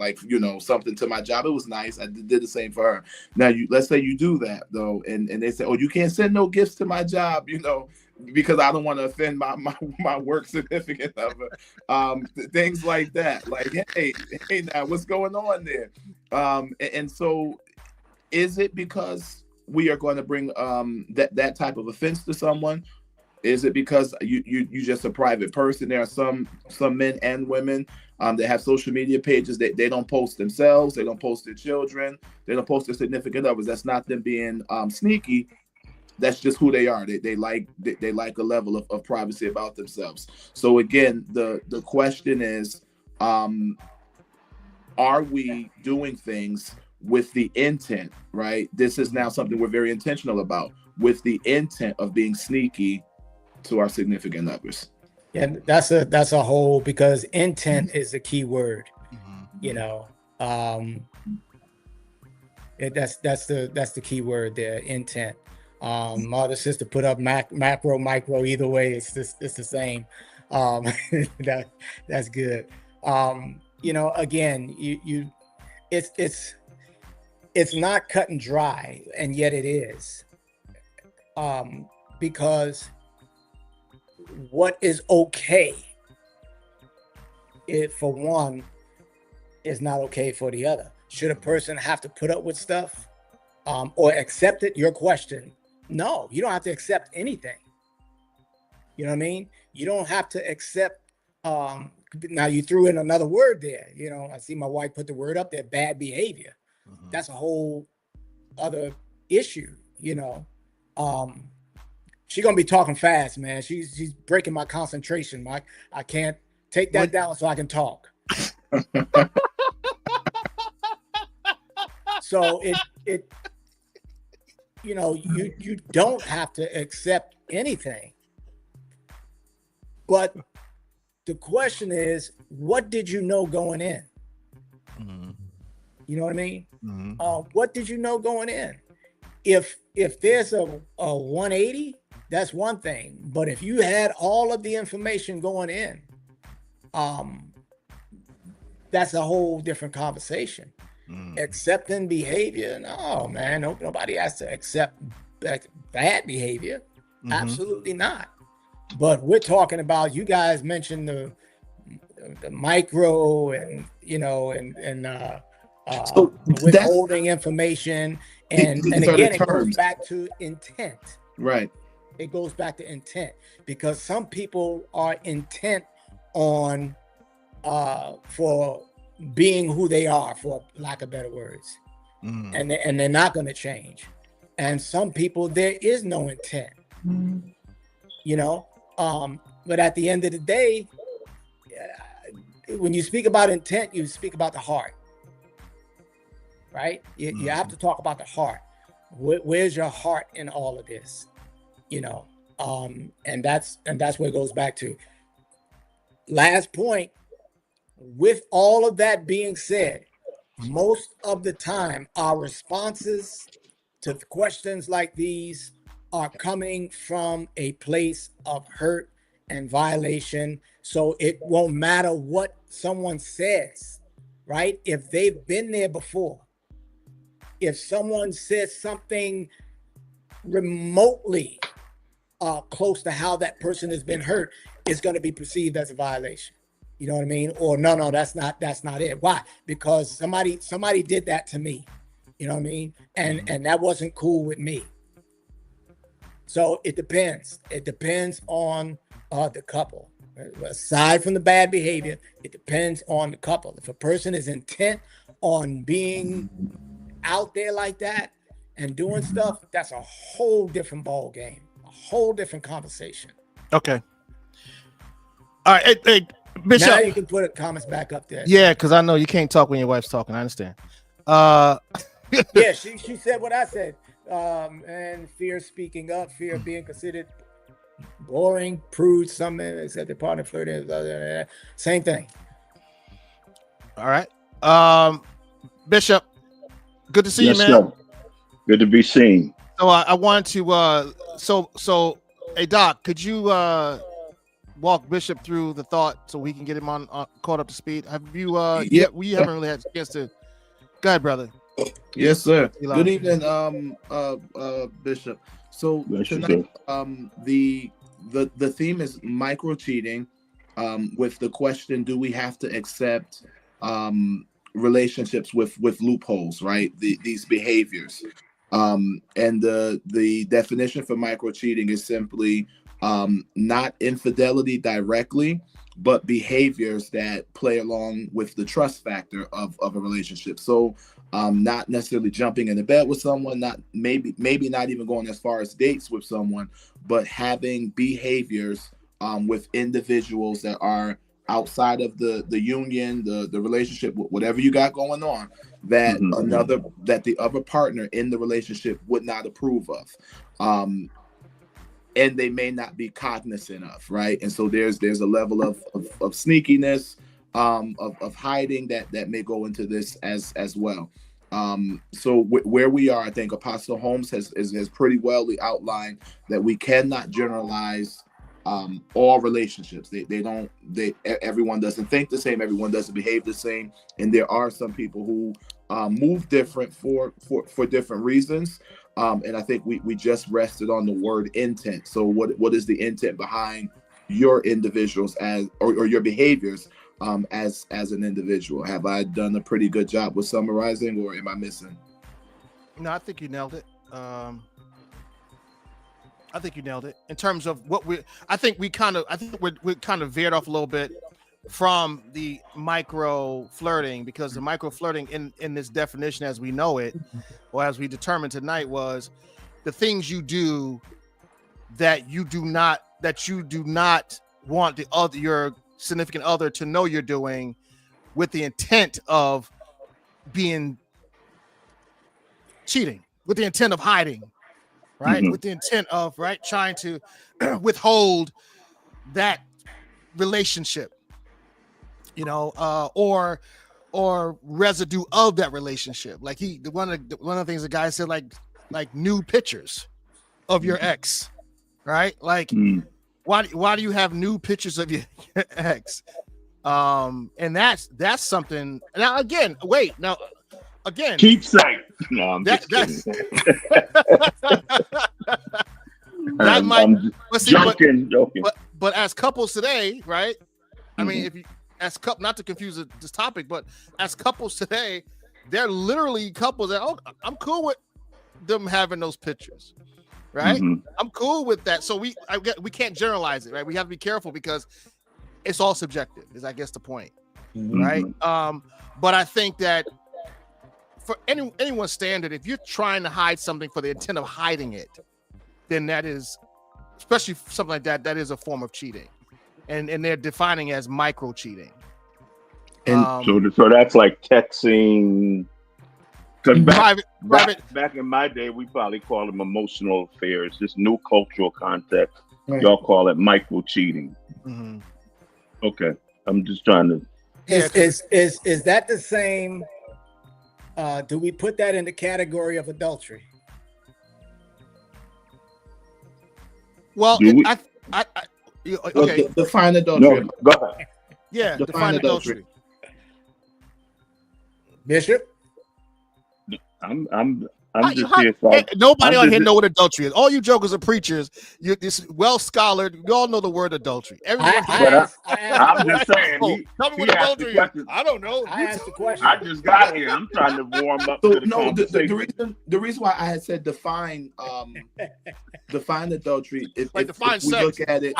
something to my job. It was nice. I did the same for her. Now let's say you do that though, and they say, oh, you can't send no gifts to my job, because I don't want to offend my work significant other. Things like that. Like, hey, now what's going on there? And so is it because we are going to bring that type of offense to someone? Is it because you just a private person? There are some men and women that have social media pages that they don't post themselves, they don't post their children, they don't post their significant others. That's not them being sneaky. That's just who they are. They like a level of privacy about themselves. So again, the question is, are we doing things with the intent, right? This is now something we're very intentional about, with the intent of being sneaky to our significant others. Yeah, that's a whole, because intent is the key word. That's the key word there, intent. My other sister put up macro, micro, either way, it's the same. That's good. Again, it's not cut and dry, and yet it is, because what is okay, for one, is not okay for the other. Should a person have to put up with stuff, or accept it? Your question. No, you don't have to accept anything. You know what I mean? You don't have to accept. Now you threw in another word there. I see my wife put the word up there, bad behavior. That's a whole other issue. She's gonna be talking fast, man. She's breaking my concentration. I can't take that down so I can talk. So you don't have to accept anything. But the question is, what did you know going in? You know what I mean? What did you know going in? If there's a 180, that's one thing. But if you had all of the information going in, that's a whole different conversation. Accepting behavior, no, man. Nobody has to accept bad behavior. Absolutely not. But we're talking about, you guys mentioned the micro and so withholding information, and again, it goes back to intent. Right. It goes back to intent, because some people are intent on for being who they are, for lack of better words, and they're not going to change. And some people, there is no intent. But at the end of the day, when you speak about intent, you speak about the heart. Right? You have to talk about the heart. Where's your heart in all of this? And that's where it goes back to. Last point, with all of that being said, most of the time, our responses to questions like these are coming from a place of hurt and violation. So it won't matter what someone says, right? If they've been there before, if someone says something remotely close to how that person has been hurt, it's going to be perceived as a violation. You know what I mean? Or no, that's not it. Why? Because somebody did that to me. You know what I mean? And that wasn't cool with me. So it depends. It depends on the couple. Aside from the bad behavior, it depends on the couple. If a person is intent on being out there like that and doing stuff, that's a whole different ball game, a whole different conversation. Okay. All right, hey, Bishop. Now you can put comments back up there. Yeah, because I know you can't talk when your wife's talking. I understand. Yeah, she said what I said. And fear of speaking up, fear of being considered boring, prude, something except the partner flirting. Same thing. All right. Bishop, good to see Yes, you, man. sir. Good to be seen. So I wanted to so hey Doc, could you walk Bishop through the thought so we can get him on caught up to speed? Have you we haven't really had a chance to go ahead, brother. Yes, sir. Elon. Good evening, Bishop. So Yes, you tonight, the theme is micro cheating, with the question: do we have to accept relationships with loopholes? Right, these behaviors, and the definition for micro cheating is simply not infidelity directly, but behaviors that play along with the trust factor of a relationship. So not necessarily jumping into bed with someone, not maybe not even going as far as dates with someone, but having behaviors with individuals that are outside of the union, the relationship, whatever you got going on, that that the other partner in the relationship would not approve of. And they may not be cognizant of, right? And so there's a level of sneakiness, of hiding that may go into this as well. So where we are, I think Apostle Holmes has pretty well outlined that we cannot generalize all relationships. Everyone doesn't think the same, everyone doesn't behave the same, and there are some people who move different for different reasons. And I think we just rested on the word intent. So what is the intent behind your individuals or your behaviors as an individual? Have I done a pretty good job with summarizing, or am I missing? No, I think you nailed it. I think you nailed it in terms of what we kind of veered off a little bit from the micro flirting, because the micro flirting in this definition as we know it, or as we determined tonight, was the things you do that you do not want your significant other to know you're doing, with the intent of being cheating, with the intent of hiding, right? With the intent of trying to withhold that relationship, or residue of that relationship. Like one of the things the guy said, like nude pictures of your ex, right? Like why do you have nude pictures of your ex? And that's something. Now again, keepsake. No, I'm just kidding. I'm joking. But as couples today, right? I mean, if you as couple, not to confuse this topic, but as couples today, they're literally couples that I'm cool with them having those pictures, right? I'm cool with that. So we can't generalize it, right? We have to be careful because it's all subjective. Is I guess the point, right? But I think that for anyone's standard, if you're trying to hide something for the intent of hiding it, then that is, especially something like that, that is a form of cheating. And they're defining as micro cheating. And so that's like texting. Because private. Back in my day, we probably call them emotional affairs. This new cultural context, y'all call it micro cheating. Okay, I'm just trying to. Is that the same? Do we put that in the category of adultery? Well, okay. Define adultery. No, go ahead. Yeah, define adultery. Bishop? I'm just here. Nobody on here know what adultery is. All you jokers are preachers. You're this well scholared. You all know the word adultery. I'm just saying. Tell me what adultery is. I don't know. I asked the question. I just got here. I'm trying to warm up to the conversation. The reason why I had said define adultery is like define if we sex. Look at it.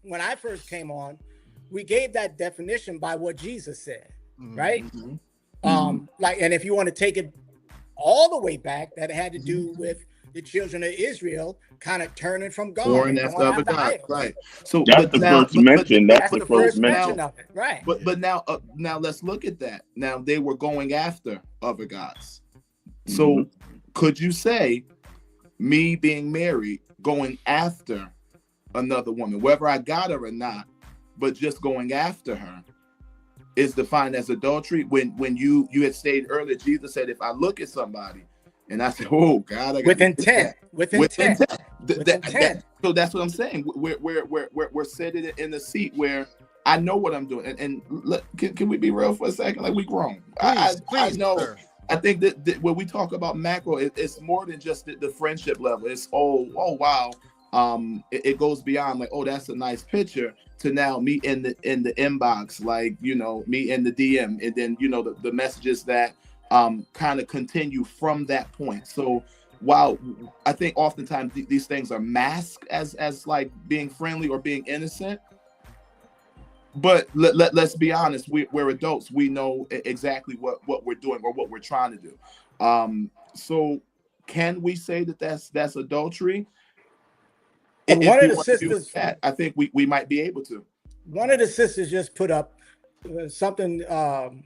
When I first came on, we gave that definition by what Jesus said, right? And if you want to take it all the way back, that had to do with the children of Israel kind of turning from God. Born and after going other gods, idols. right? So, That's but the now, first mention. That's That's the the first first mention. mention of it, right? but now let's look at that. Now they were going after other gods. So could you say me being married, going after another woman, whether I got her or not, but just going after her, is defined as adultery? When you had stated earlier, Jesus said, if I look at somebody and I say, oh God, I got With intent. With intent. so that's what I'm saying. We're sitting in the seat where I know what I'm doing. And can we be real for a second? Like, we grown. Please, I know. sir. I think that when we talk about macro, it's more than just the friendship level. It's oh wow. It goes beyond like, oh, that's a nice picture, to now me in the inbox, like, you know, me in the DM, and then, you know, the messages that kind of continue from that point. So while I think oftentimes these things are masked as like being friendly or being innocent, but let's be honest, we're adults. We know exactly what we're doing or what we're trying to do. So can we say that that's adultery? And If one we of the want to do sisters, that, I think we might be able to. one of the sisters just put up something, and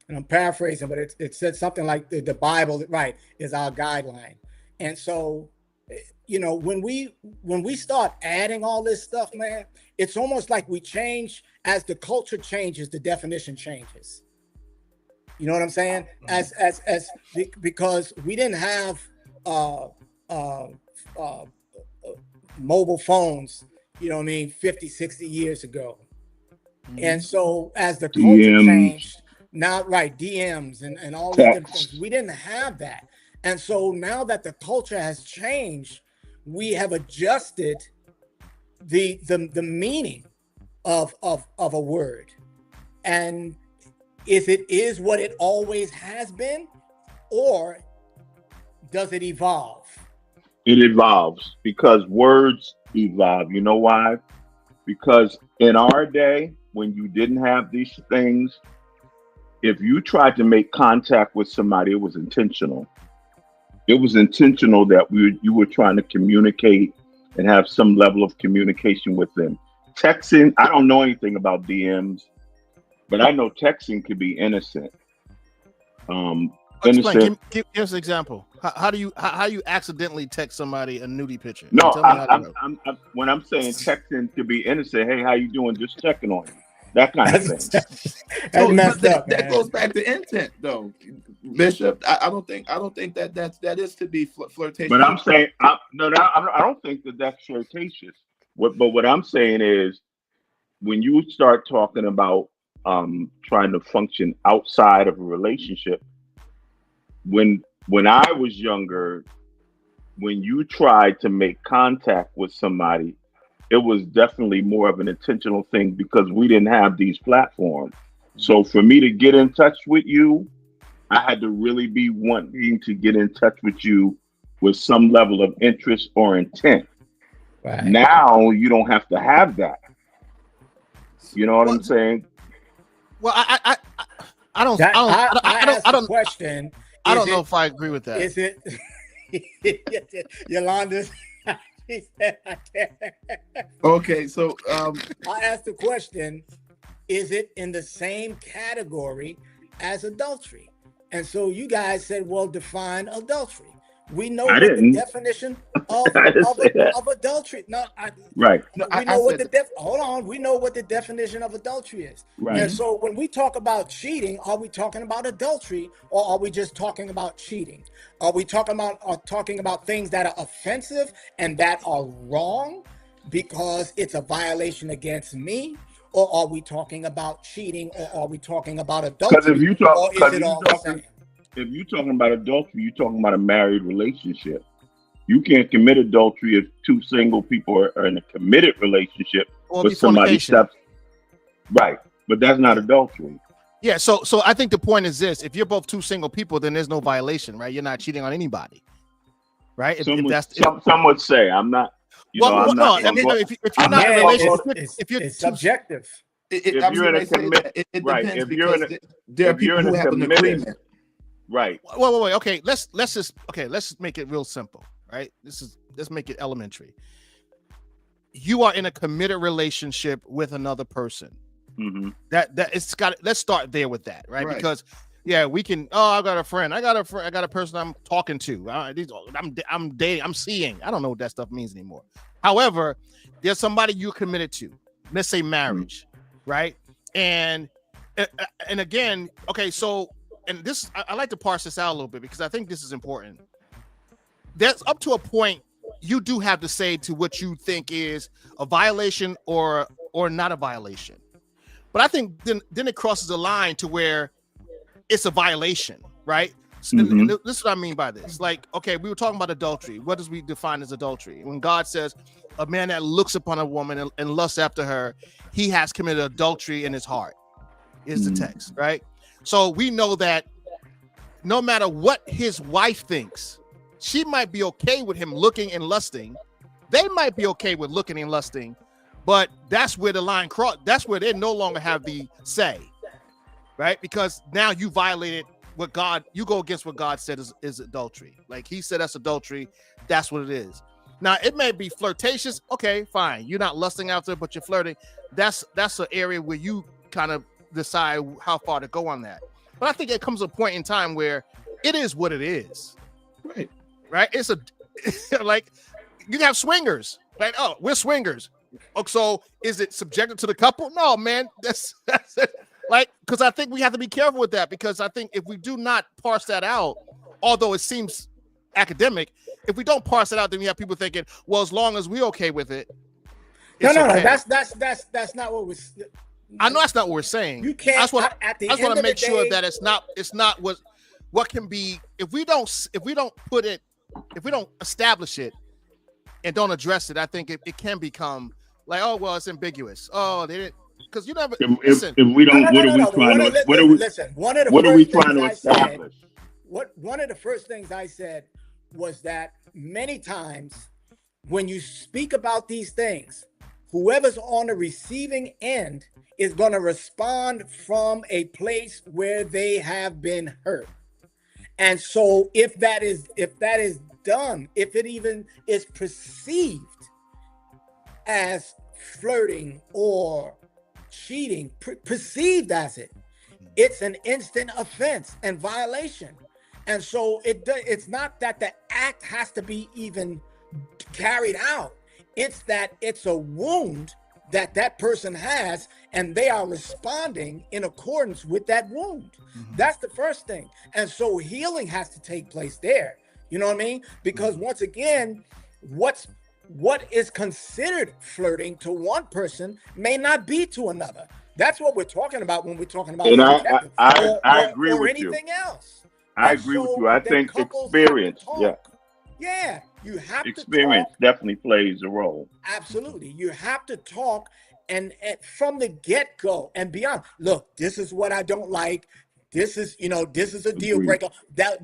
I'm paraphrasing, but it said something like the Bible, right, is our guideline. And so, you know, when we start adding all this stuff, man, it's almost like we change as the culture changes, the definition changes. You know what I'm saying? Because we didn't have mobile phones, you know what I mean, 50, 60 years ago. And so as the culture DMs. changed, now, right, DMs and all these different things, we didn't have that. And so now that the culture has changed, we have adjusted the meaning of a word. And if it is what it always has been, or does it evolve? It evolves because words evolve. You know why? Because in our day, when you didn't have these things, if you tried to make contact with somebody, it was intentional. It was intentional that you were trying to communicate and have some level of communication with them. Texting, I don't know anything about DMs, but I know texting could be innocent. Explain. Give us an example. How do you accidentally text somebody a nudie picture? No, Tell me how to know. when I'm saying texting could be innocent, hey, how you doing? Just checking on you. That kind of thing. That's messed up, that man. goes back to intent, though, Bishop. I don't think that is to be flirtatious. But I'm saying, I don't think that's flirtatious. But what I'm saying is, when you start talking about trying to function outside of a relationship, when I was younger, when you tried to make contact with somebody, it was definitely more of an intentional thing because we didn't have these platforms. So for me to get in touch with you, I had to really be wanting to get in touch with you with some level of interest or intent. Right. Now you don't have to have that. You know what I'm saying? Well, I don't question. I don't know if I agree with that. Is it Yolanda? She said I can't. Okay, so I asked the question, is it in the same category as adultery? And so you guys said, well, define adultery. We know what the definition of adultery. No, right. We know what the hold on. We know what the definition of adultery is. Right. And so when we talk about cheating, are we talking about adultery, or are we just talking about cheating? Are we talking about things that are offensive and that are wrong because it's a violation against me? Or are we talking about cheating, or are we talking about adultery? Because if you talk, or is it all the same? If you're talking about adultery, you're talking about a married relationship. You can't commit adultery if two single people are in a committed relationship with somebody steps. Right, but that's not adultery. Yeah, so I think the point is this: if you're both two single people, then there's no violation, right? You're not cheating on anybody, right? Some would say I'm not. If you're not in a relationship, if you're subjective. If you're in a commitment, right? If you're in a commitment. Right. Wait. Okay, let's make it real simple. right? Let's make it elementary. You are in a committed relationship with another person. Mhm. Let's start there with that, right? Because yeah, we can. Oh, I got a friend. I got a person I'm talking to. I'm dating. I'm seeing. I don't know what that stuff means anymore. However, there's somebody you're committed to. Let's say marriage, right? And again, okay. So, and this, I like to parse this out a little bit because I think this is important. That's up to a point. You do have to say to what you think is a violation or not a violation. But I think then it crosses the line to where it's a violation, right? So this is what I mean by this. Like, okay, we were talking about adultery. What does we define as adultery? When God says a man that looks upon a woman and lusts after her, he has committed adultery in his heart, is the text, right? So we know that no matter what his wife thinks, she might be okay with him looking and lusting. They might be okay with looking and lusting, but that's where the line cross. That's where they no longer have the say, right? Because now you violated what God. You go against what God said is adultery. Like he said, that's adultery. That's what it is. Now it may be flirtatious. Okay, fine. You're not lusting after, but you're flirting. That's an area where you kind of decide how far to go on that. But I think it comes a point in time where it is what it is. Right. It's like you have swingers. Like, oh, we're swingers. Oh, so is it subjected to the couple? No, man. That's it. Like, because I think we have to be careful with that, because I think if we do not parse that out, although it seems academic, if we don't parse it out, then we have people thinking, well, as long as we're okay with it. No. Okay. That's not what was. I know that's not what we're saying. You can't. I just want to make sure day, that it's not what can be, if we don't establish it and don't address it, I think it can become like, oh well, it's ambiguous. Oh, they didn't, because you never listen. If we don't, what are we trying to establish? One of the first things I said was that many times when you speak about these things, whoever's on the receiving end is going to respond from a place where they have been hurt. And so if that is done, if it even is perceived as flirting or cheating, perceived as it's an instant offense and violation. And so it's not that the act has to be even carried out. It's that it's a wound that person has, and they are responding in accordance with that wound. That's the first thing. And so healing has to take place there. You know what I mean? Because once again, what is considered flirting to one person may not be to another. That's what we're talking about when we're talking about. And I agree with you. Or anything else. I agree with you. I think experience. Yeah, you have experience to talk. definitely plays a role. Absolutely. You have to talk and from the get-go and beyond. Look, this is what I don't like. This is a deal breaker.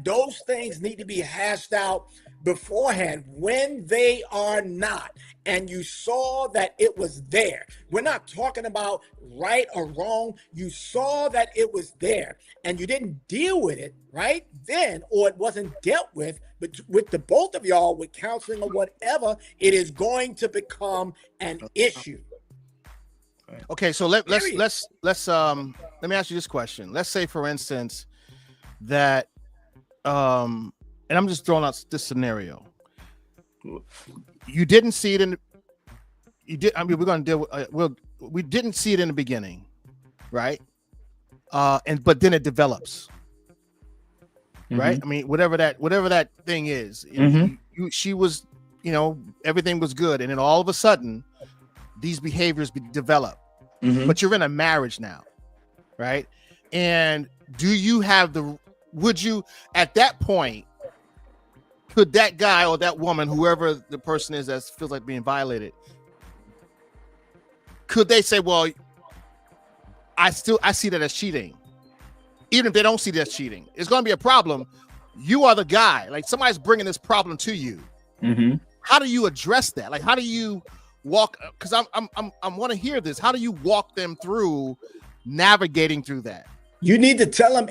Those things need to be hashed out beforehand when they are not. And you saw that it was there. We're not talking about right or wrong. You saw that it was there and you didn't deal with it right then, or it wasn't dealt with, but with the both of y'all, with counseling or whatever, it is going to become an issue. Okay, so let me ask you this question. Let's say, for instance, that and I'm just throwing out this scenario. You didn't see it we're going to deal with we didn't see it in the beginning, right? But then it develops. Right? I mean, whatever that thing is, she was, everything was good, and then all of a sudden these behaviors develop. But you're in a marriage now, right? And would you at that point, could that guy or that woman, whoever the person is that feels like being violated, could they say, well, I see that as cheating? Even if they don't see that as cheating, it's going to be a problem. You are the guy. Like, somebody's bringing this problem to you. How do you address that? Like, how do you walk? Because I want to hear this. How do you walk them through navigating through that? You need to tell them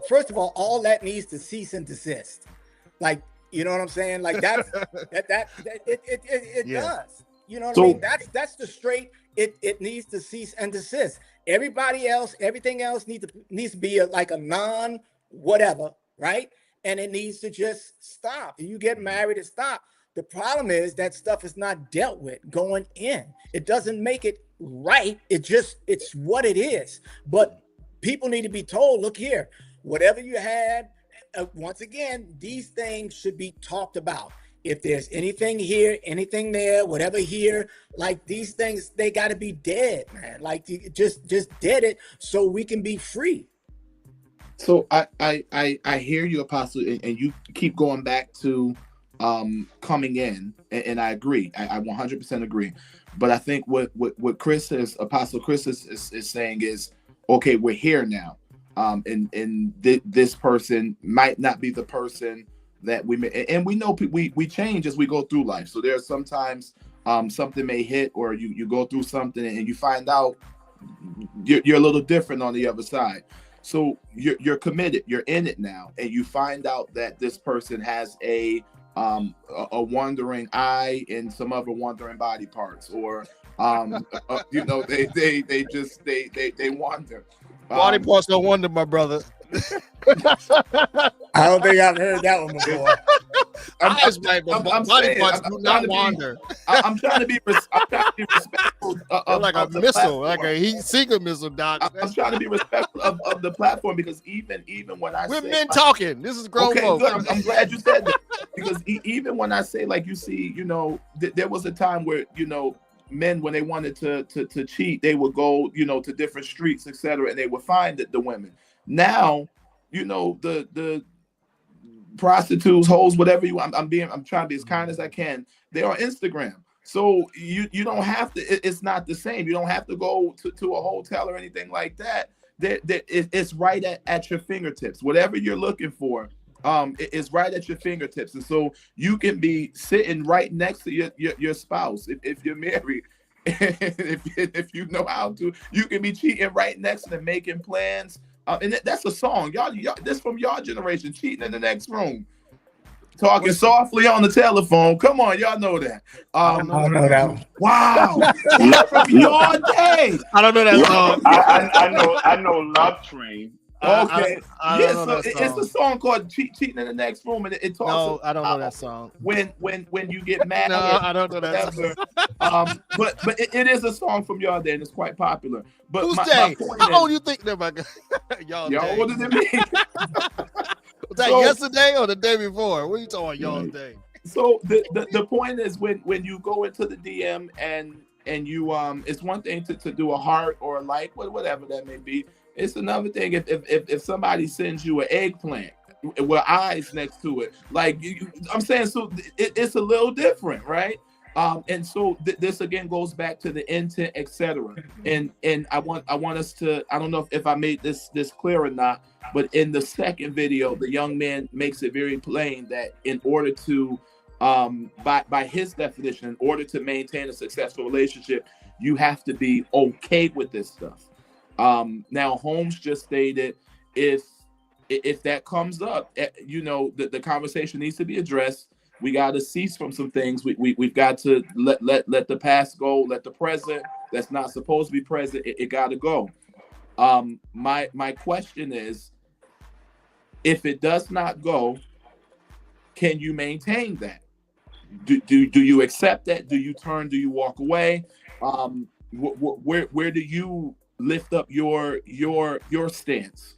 first of all that needs to cease and desist. Like, You know what I'm saying? Like it Yeah. does. You know what So- I mean? That's the straight. It needs to cease and desist. Everybody else, everything else needs to be like a non whatever, right? And it needs to just stop. If you get married, it stop. The problem is that stuff is not dealt with going in. It doesn't make it right. It's what it is. But people need to be told, look here, whatever you had, once again, these things should be talked about. If there's anything here, anything there, whatever here, like these things, they got to be dead, man. Like just dead it so we can be free. So I hear you, Apostle, and you keep going back to coming in, and I agree. I 100% agree. But I think what Apostle Chris is saying is, okay, we're here now, and this person might not be the person that we may, and we know we change as we go through life. So there's sometimes something may hit, or you go through something and you find out you're a little different on the other side. So you're committed, you're in it now, and you find out that this person has a wandering eye and some other wandering body parts, or you know, they wander. Body parts don't wonder, my brother. I don't think I've heard that one before. Eyes might, but I'm body saying, parts I'm do trying not to be- wander. I'm trying to be respectful of Like a the missile, platform. like a heat seeker missile, Doc. I'm trying to be respectful of the platform, because even when I We're say men talking. This is grown okay, folks. good. I'm glad you said that, because even when I say, like, you see, you know, there was a time where, you know, men, when they wanted to cheat, they would go, you know, to different streets, etc., and they would find the women. Now, you know, the prostitutes, hoes, whatever you want. I'm trying to be as kind as I can. They're on Instagram. So you don't have to, it's not the same. You don't have to go to a hotel or anything like that. It's right at your fingertips. Whatever you're looking for, it's right at your fingertips. And so you can be sitting right next to your spouse. If you're married, if you know how to, you can be cheating right next to them, making plans. And that's a song. Y'all, this from your generation, cheating in the next room. Talking softly on the telephone. Come on, y'all know that. I don't know that one. Wow. That's from your day. I don't know that song. I know Love Train. Okay. I Yeah, don't know so that it's song. a song called Cheating in the Next Room, and it talks No, about I don't know that song. when you get mad. No, or I don't know that song. whatever. But it is a song from your day, and it's quite popular. But Who's my day? point How is, old do you think that my y'all y'all day? older than me. Was that So- yesterday or the day before? What are you talking about, y'all Right. day? So the point is, when you go into the DM and you it's one thing to do a heart or a like, whatever that may be. It's another thing if somebody sends you an eggplant with eyes next to it, like I'm saying, so it's a little different, right? And so this again goes back to the intent, etc. And I want us to, I don't know if I made this clear or not, but in the second video, the young man makes it very plain that in order to by his definition, in order to maintain a successful relationship, you have to be okay with this stuff. Now Holmes just stated if that comes up, you know, the conversation needs to be addressed. We got to cease from some things. We've got to let the past go, let the present that's not supposed to be present, it got to go. My question is, if it does not go, can you maintain that? Do you accept that? Do you turn? Do you walk away? Where do you lift up your stance?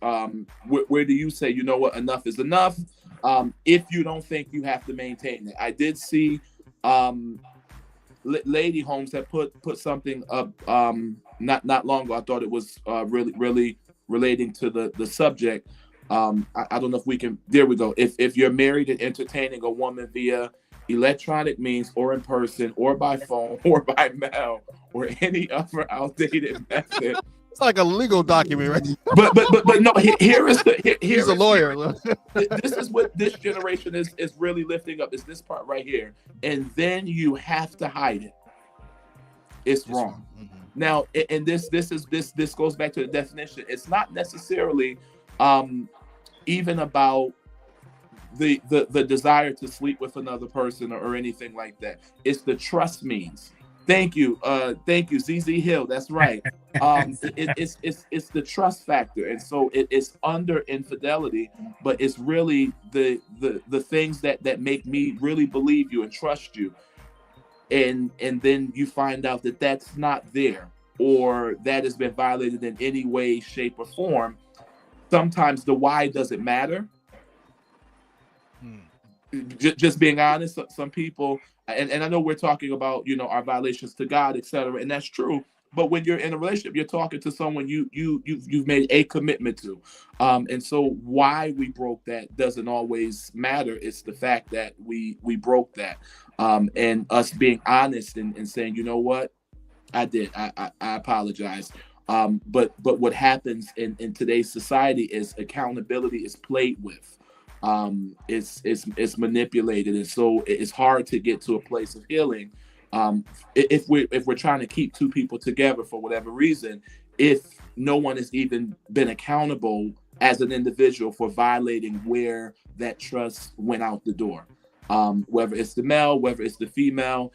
Where do you say, you know what, enough is enough? If you don't think you have to maintain it. I did see Lady Holmes that put something up not long ago. I thought it was really relating to the subject. I don't know if we can. There we go. If you're married and entertaining a woman via electronic means, or in person, or by phone, or by mail, or any other outdated method. It's like a legal document, right? But no. Here is the. He's a lawyer. This is what this generation is really lifting up. Is this part right here, and then you have to hide it. It's wrong. Mm-hmm. Now, and this goes back to the definition. It's not necessarily even about the desire to sleep with another person or anything like that. It's the trust means. Thank you, ZZ Hill. That's right. It's the trust factor, and so it's under infidelity, but it's really the things that make me really believe you and trust you, and then you find out that that's not there, or that has been violated in any way, shape, or form. Sometimes the why doesn't matter. Just being honest, some people, and I know we're talking about, our violations to God, etc., and that's true. But when you're in a relationship, you're talking to someone you've made a commitment to, and so why we broke that doesn't always matter. It's the fact that we broke that, and us being honest and saying, you know what, I did, I apologize. But what happens in today's society is accountability is played with. It's manipulated, and so it's hard to get to a place of healing. If we're trying to keep two people together for whatever reason, if no one has even been accountable as an individual for violating where that trust went out the door, whether it's the male, whether it's the female,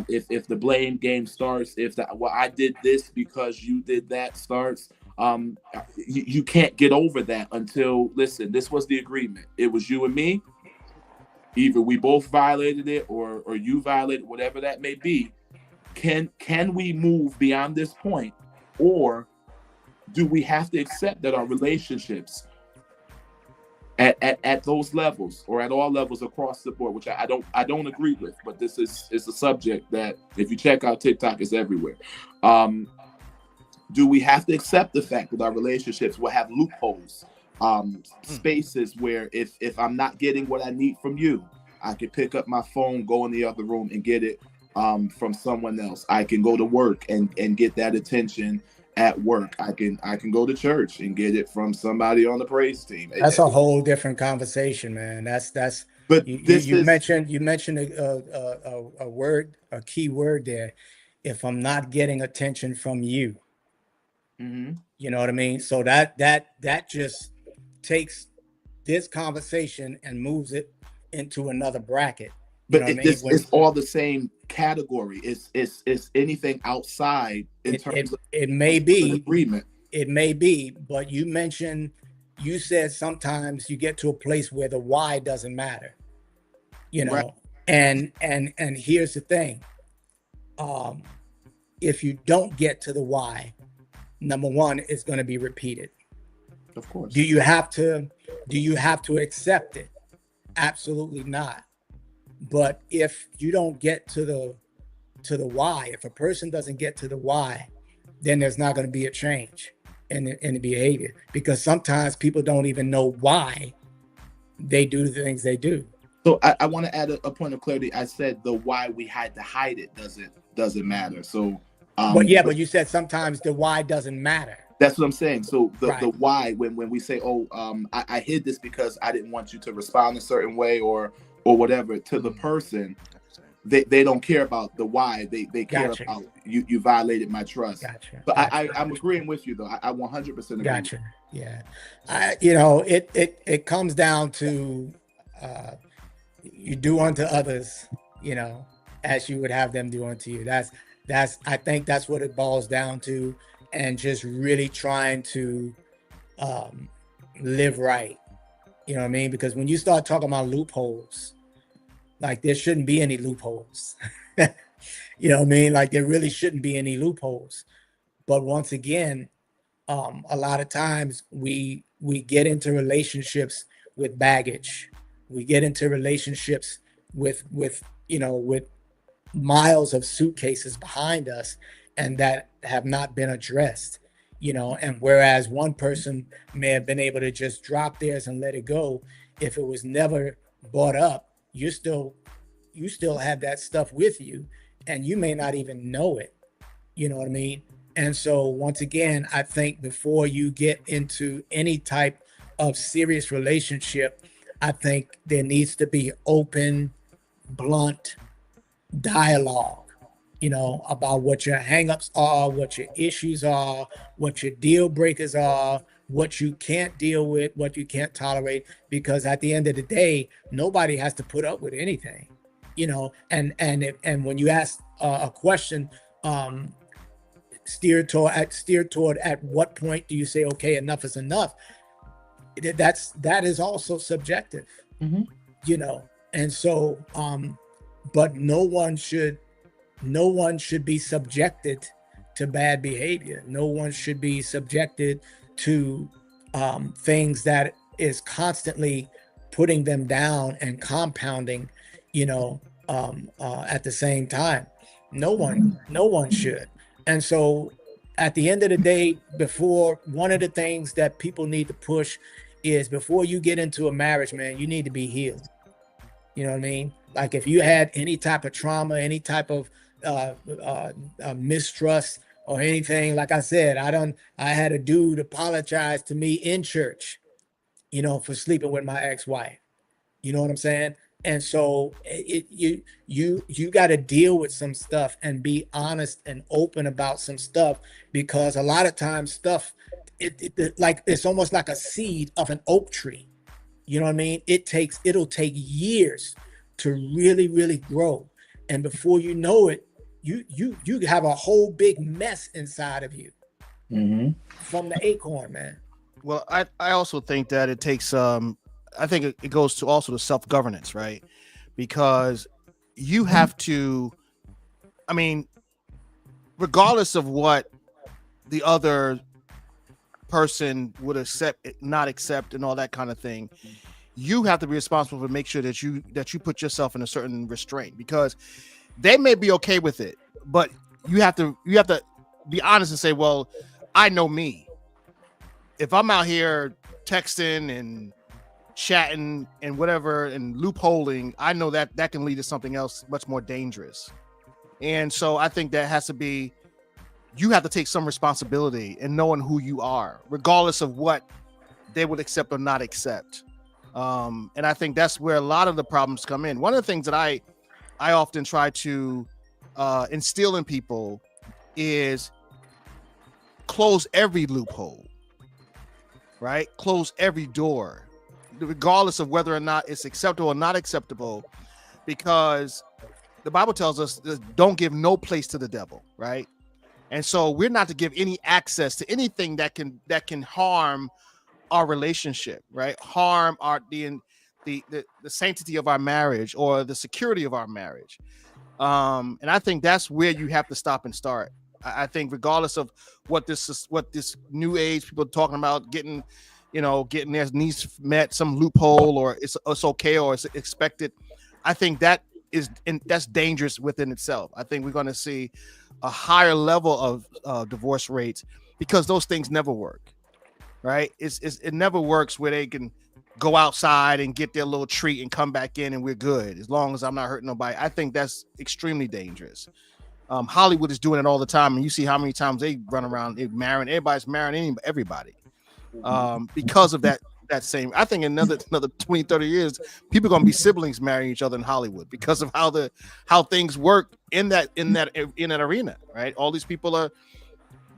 if the blame game starts, I did this because you did that starts. You can't get over that until, listen, this was the agreement. It was you and me. Either we both violated it or you violated, whatever that may be. Can we move beyond this point, or do we have to accept that our relationships at those levels or at all levels across the board, which I don't agree with, but this is a subject that if you check out TikTok, is everywhere. Do we have to accept the fact that our relationships will have loopholes, spaces where if I'm not getting what I need from you, I can pick up my phone, go in the other room and get it from someone else. I can go to work and get that attention at work. I can go to church and get it from somebody on the praise team. That's a whole different conversation, man. That's. But you mentioned a word, a key word there. If I'm not getting attention from you. Mm-hmm. You know what I mean? So that just takes this conversation and moves it into another bracket. But it's all the same category. It's anything outside in terms of it may be agreement. It may be, but you said sometimes you get to a place where the why doesn't matter. Right. And here's the thing. If you don't get to the why, number one, it's going to be repeated. Of course. Do you have to accept it? Absolutely not. But if you don't get to the why, if a person doesn't get to the why, then there's not going to be a change in the behavior, because sometimes people don't even know why they do the things they do. So I want to add a point of clarity. I said the why we had to hide it doesn't matter. So but you said sometimes the why doesn't matter. That's what I'm saying. So the Right. why, when we say, I hid this because I didn't want you to respond a certain way or whatever, to the person, they don't care about the why. They care Gotcha. about you violated my trust. Gotcha. But Gotcha. I'm agreeing with you though. I 100% agree. Gotcha. Yeah. It comes down to you do unto others, as you would have them do unto you. I think that's what it boils down to, and just really trying to live right. You know what I mean? Because when you start talking about loopholes, like there shouldn't be any loopholes. You know what I mean? Like there really shouldn't be any loopholes. But once again, a lot of times we get into relationships with baggage. We get into relationships with miles of suitcases behind us and that have not been addressed, and whereas one person may have been able to just drop theirs and let it go, if it was never brought up, you still have that stuff with you and you may not even know it. You know what I mean? And so once again, I think before you get into any type of serious relationship, I think there needs to be open, blunt dialogue, about what your hangups are, what your issues are, what your deal breakers are, what you can't deal with, what you can't tolerate, because at the end of the day, nobody has to put up with anything, you know. And when you ask a question, steer toward at what point do you say, okay, enough is enough? That is also subjective, you know. And so, but no one should be subjected to bad behavior. No one should be subjected to things that is constantly putting them down and compounding, you know, at the same time. No one should. And so at the end of the day, one of the things that people need to push is, before you get into a marriage, man, you need to be healed. You know what I mean? Like, if you had any type of trauma, any type of mistrust or anything, like I said, I had a dude apologize to me in church, you know, for sleeping with my ex-wife. You know what I'm saying? And so you got to deal with some stuff and be honest and open about some stuff, because a lot of times stuff, like, it's almost like a seed of an oak tree. You know what I mean? It'll take years to really, really grow. And before you know it, you have a whole big mess inside of you from the acorn, man. Well, I also think that it takes I think it goes to also the self-governance, right? Because you have to, I mean, regardless of what the other person would accept, not accept, and all that kind of thing, you have to be responsible for make sure that you put yourself in a certain restraint, because they may be okay with it, but you have to be honest and say, well, I know me. If I'm out here texting and chatting and whatever and loopholing, I know that can lead to something else much more dangerous. And so I think that has to be, you have to take some responsibility in knowing who you are, regardless of what they would accept or not accept. And I think that's where a lot of the problems come in. One of the things that I often try to instill in people is close every loophole, right? Close every door, regardless of whether or not it's acceptable or not acceptable, because the Bible tells us don't give no place to the devil, right? And so we're not to give any access to anything that can harm our relationship, right? Harm the sanctity of our marriage or the security of our marriage. And I think that's where you have to stop and start. I think regardless of what this new age people are talking about, getting their needs met, some loophole, or it's okay or it's expected, I think that's dangerous within itself. I think we're going to see a higher level of divorce rates because those things never work, right? It never works where they can go outside and get their little treat and come back in and we're good as long as I'm not hurting nobody. I think that's extremely dangerous. Hollywood is doing it all the time, and you see how many times they run around everybody's marrying everybody because of that same. I think another 20, 30 years, people are going to be siblings marrying each other in Hollywood because of how things work in that arena, right? All these people are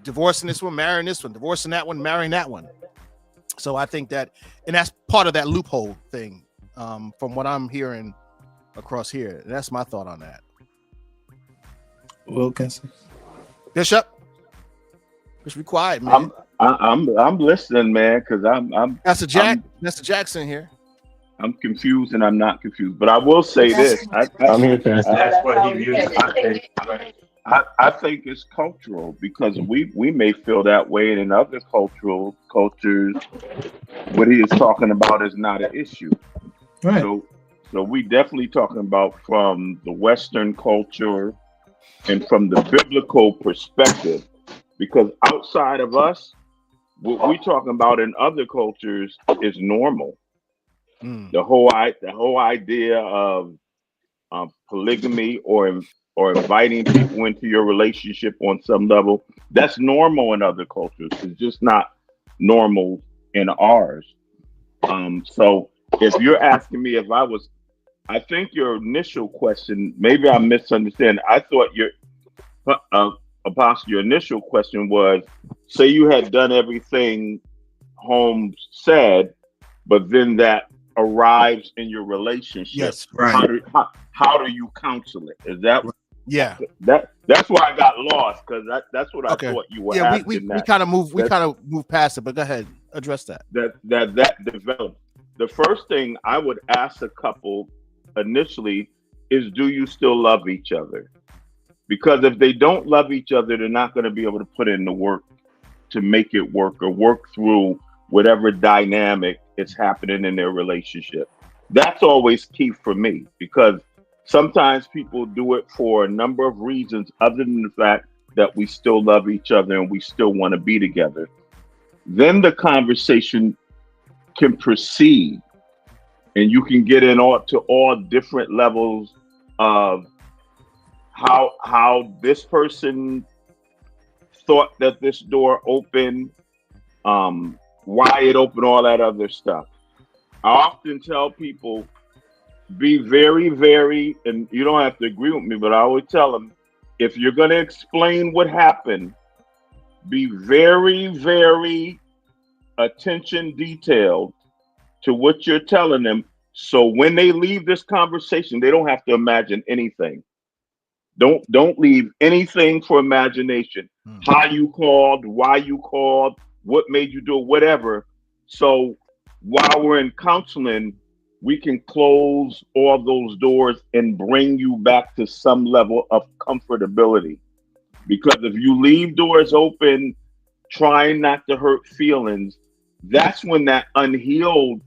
divorcing this one, marrying this one, divorcing that one, marrying that one. So I think that, and that's part of that loophole thing, from what I'm hearing across here. That's my thought on that. Wilkinson, Bishop, just be quiet, man. I'm listening, man, because I'm That's Jackson here. I'm confused and I'm not confused, but I will say this. I'm here, Pastor. That's what he used. I think it's cultural because we may feel that way, and in other cultures, what he is talking about is not an issue. right? So we definitely talking about from the Western culture and from the biblical perspective, because outside of us, what we talking about in other cultures is normal. The whole idea of polygamy or inviting people into your relationship on some level, that's normal in other cultures. It's just not normal in ours. So if you're asking me I think your initial question, maybe I misunderstand. I thought Apostle, your initial question was, say you had done everything home sad, but then that arrives in your relationship. Yes. How do you counsel it? Is that Yeah. that's why I got lost, because that's what I Okay. thought you were Yeah, asking. we kind of moved past it, but go ahead, address that. That developed. The first thing I would ask a couple initially is, do you still love each other? Because if they don't love each other, they're not going to be able to put in the work to make it work, or work through whatever dynamic is happening in their relationship. That's always key for me, because sometimes people do it for a number of reasons other than the fact that we still love each other and we still want to be together. Then the conversation can proceed, and you can get to all different levels of how this person thought that this door opened, why it opened, all that other stuff. I often tell people, be very, very, and you don't have to agree with me, but I always tell them, if you're going to explain what happened, be very, very attention detailed to what you're telling them. So when they leave this conversation, they don't have to imagine anything. Don't leave anything for imagination. How you called, why you called, what made you do it, whatever. So while we're in counseling, we can close all those doors and bring you back to some level of comfortability. Because if you leave doors open, trying not to hurt feelings, that's when that unhealed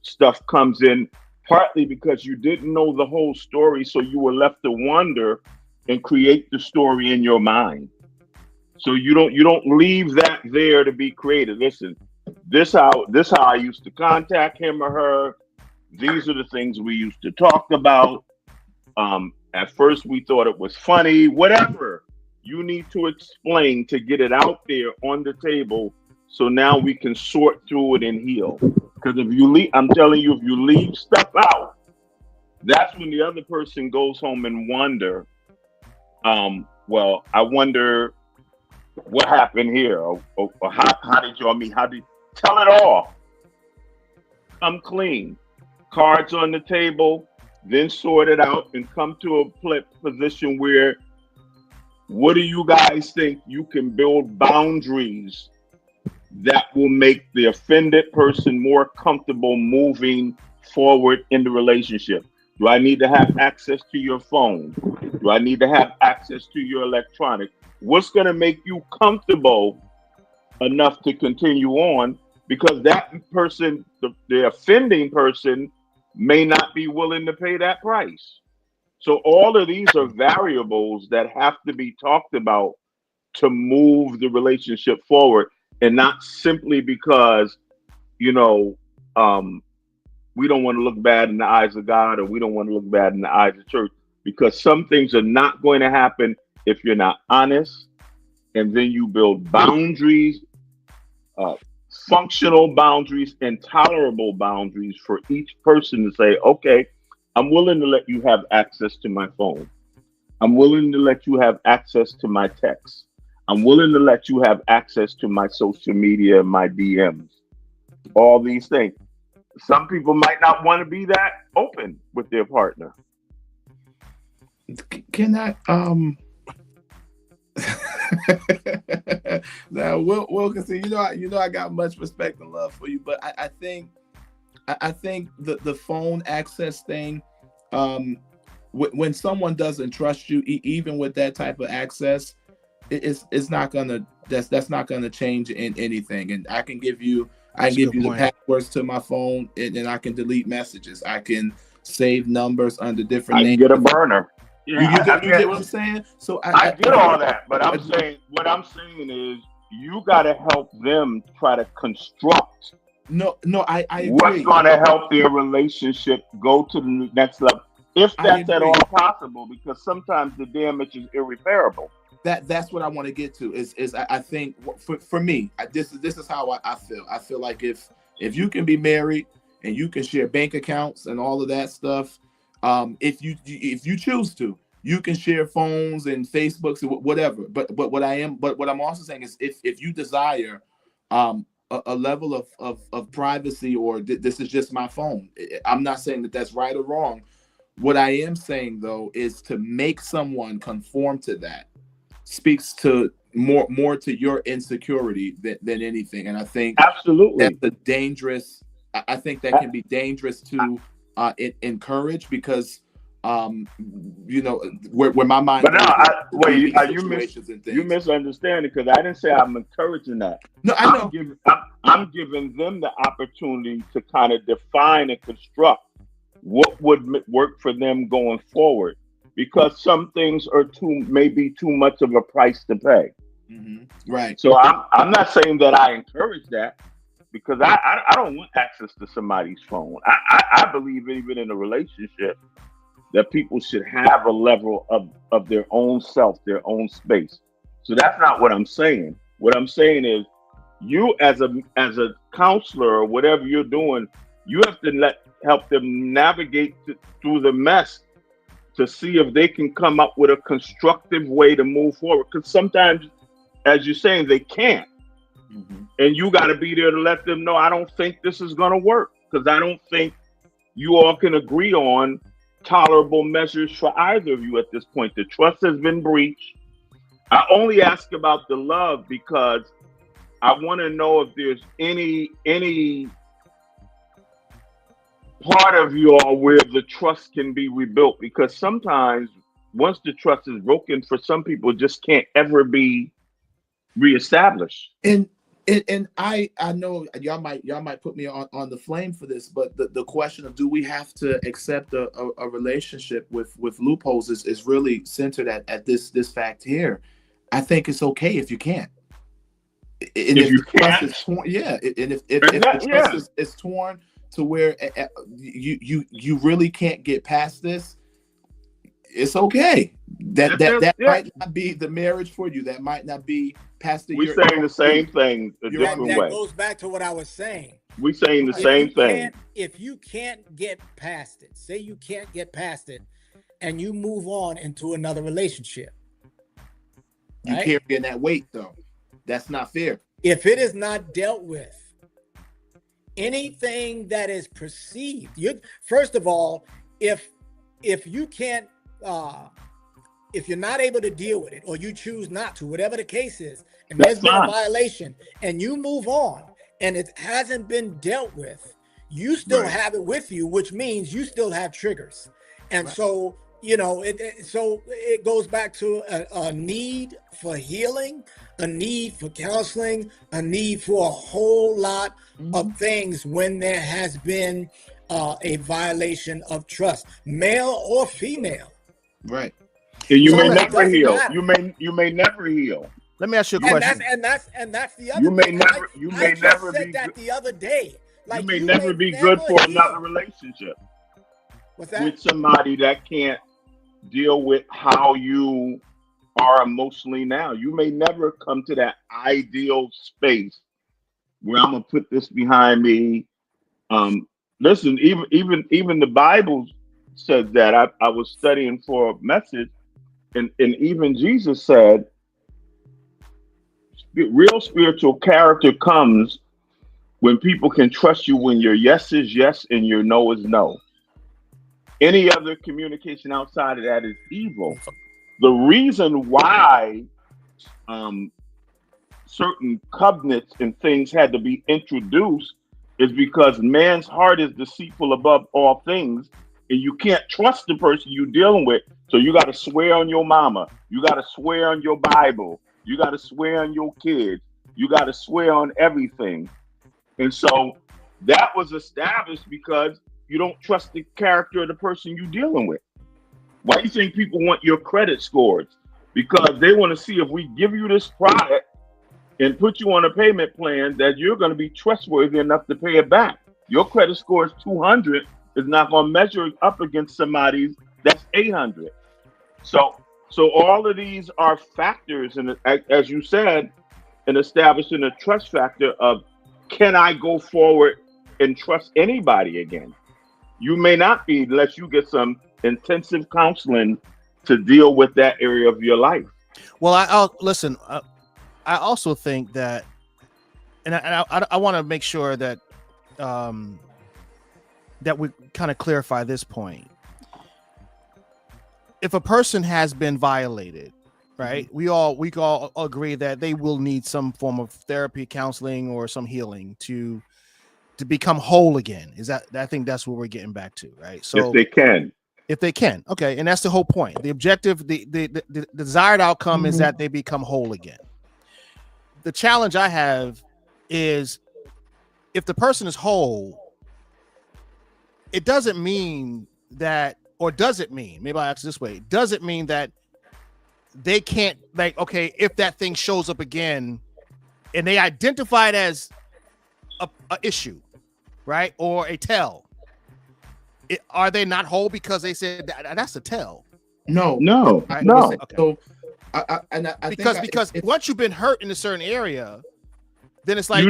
stuff comes in, partly because you didn't know the whole story, so you were left to wonder and create the story in your mind. So you don't leave that there to be created. Listen, this how I used to contact him or her. These are the things we used to talk about. At first we thought it was funny, whatever. You need to explain to get it out there on the table, so now we can sort through it and heal. Because if you leave, I'm telling you, if you leave stuff out, that's when the other person goes home and wonder, well, I wonder what happened here, or how did y'all meet? How did tell it all? Come clean, cards on the table, then sort it out and come to a position where, what do you guys think you can build boundaries that will make the offended person more comfortable moving forward in the relationship? Do I need to have access to your phone? Do I need to have access to your electronic? What's going to make you comfortable enough to continue on? Because that person, the offending person, may not be willing to pay that price. So all of these are variables that have to be talked about to move the relationship forward, and not simply because, we don't want to look bad in the eyes of God, or we don't want to look bad in the eyes of church, because some things are not going to happen if you're not honest. And then you build boundaries, functional boundaries and tolerable boundaries for each person to say, okay, I'm willing to let you have access to my phone. I'm willing to let you have access to my text. I'm willing to let you have access to my social media and my DMs. All these things. Some people might not want to be that open with their partner. Can I now Wilkinson, I got much respect and love for you, but I think the phone access thing, when someone doesn't trust you, even with that type of access, it's not gonna that's not gonna change in anything. And I can give you the passwords to my phone, and I can delete messages. I can save numbers under different names. I can get a burner. Yeah, you get what I'm saying? So I get all that, but what I'm saying is, you got to help them try to construct. No, I agree. What's going to help their relationship go to the next level, if that's at all possible? Because sometimes the damage is irreparable. That's what I want to get to. Is I think for me, this is how I feel. I feel like if you can be married and you can share bank accounts and all of that stuff, if you choose to, you can share phones and Facebooks and whatever. But what I'm also saying is, if you desire a a level of privacy, or this is just my phone. I'm not saying that that's right or wrong. What I am saying, though, is to make someone conform to that speaks to more to your insecurity than anything. And I think Absolutely. that's a dangerous. I think that can be dangerous to encourage, because where my mind. But no, goes to you situations and things. you misunderstand it, because I didn't say I'm encouraging that. No, I know. I'm giving them the opportunity to kind of define and construct what would work for them going forward, because some things are may be too much of a price to pay. Right. So I'm not saying that I encourage that, because I don't want access to somebody's phone. I believe even in a relationship that people should have a level of their own self, their own space. So that's not what I'm saying. What I'm saying is, you as a counselor or whatever you're doing, you have to help them navigate through the mess to see if they can come up with a constructive way to move forward. Because sometimes, as you're saying, they can't. And you got to be there to let them know, I don't think this is going to work, because I don't think you all can agree on tolerable measures for either of you at this point. The trust has been breached. I only ask about the love because I want to know if there's any part of you all where the trust can be rebuilt, because sometimes once the trust is broken, for some people, it just can't ever be reestablished. And I know y'all might put me on the flame for this, but the question of, do we have to accept a relationship with loopholes is really centered at this fact here. I think it's okay if you can't. And if you the trust can't? is torn, yeah. And if the trust is torn to where you really can't get past this, it's okay. That might not be the marriage for you. That might not be Pastor. We're saying the same thing a different way. That goes back to what I was saying. We're saying the same thing. If you can't get past it, say you can't get past it, and you move on into another relationship, you right? carrying that weight, though. That's not fair. If it is not dealt with, anything that is perceived, first of all, if you can't, if you're not able to deal with it, or you choose not to, whatever the case is, and there's been a violation, and you move on, and it hasn't been dealt with, you still have it with you, which means you still have triggers. And so, it goes back to a need for healing, a need for counseling, a need for a whole lot of things when there has been a violation of trust, male or female. Right. And you may never heal. You may never heal. Let me ask you a question. And that's the other. You may thing. never. I You may just never said be. that the other day. You may never be good for another relationship. What's that? With somebody that can't deal with how you are emotionally now. You may never come to that ideal space where I'm gonna put this behind me. Listen, even the Bible says that. I was studying for a message, and even Jesus said, real spiritual character comes when people can trust you when your yes is yes and your no is no. Any other communication outside of that is evil. The reason why certain covenants and things had to be introduced is because man's heart is deceitful above all things, and you can't trust the person you're dealing with. So you got to swear on your mama. You got to swear on your Bible. You got to swear on your kids. You got to swear on everything. And so that was established because you don't trust the character of the person you're dealing with. Why do you think people want your credit scores? Because they want to see if we give you this product and put you on a payment plan that you're going to be trustworthy enough to pay it back. Your credit score is 200 is not going to measure up against somebody's that's 800. So all of these are factors, and as you said, in establishing a trust factor of, can I go forward and trust anybody again? You may not be unless you get some intensive counseling to deal with that area of your life. Well, I'll listen. I also think that and I want to make sure that that we kind of clarify this point. If a person has been violated, right, we all agree that they will need some form of therapy, counseling, or some healing to become whole again. I think that's what we're getting back to, right? So if they can, okay, and that's the whole point. The objective, the desired outcome is that they become whole again. The challenge I have is if the person is whole, it doesn't mean that, or does it mean, maybe I'll ask this way, does it mean that they can't, like, okay, if that thing shows up again and they identify it as a issue, right, or a tell, are they not whole because they said that's a tell? No. Right? No. Okay. So I because once you've been hurt in a certain area, then it's like,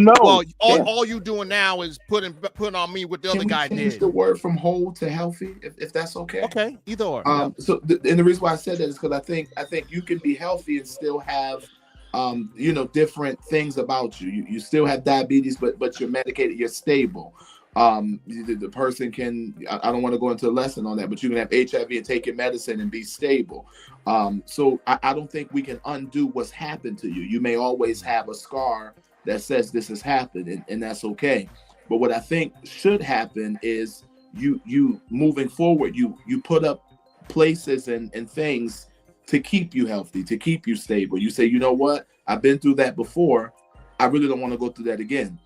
all you doing now is putting on me what the other guy did. Change the word from whole to healthy, if that's okay. Okay, either or. So and the reason why I said that is because I think you can be healthy and still have different things about you. You still have diabetes, but you're medicated, you're stable. The person can, I don't want to go into a lesson on that, but you can have HIV and take your medicine and be stable. So I don't think we can undo what's happened to you. You may always have a scar that says this has happened, and that's okay. But what I think should happen is you moving forward, you put up places and things to keep you healthy, to keep you stable. You say, you know what, I've been through that before. I really don't want to go through that again.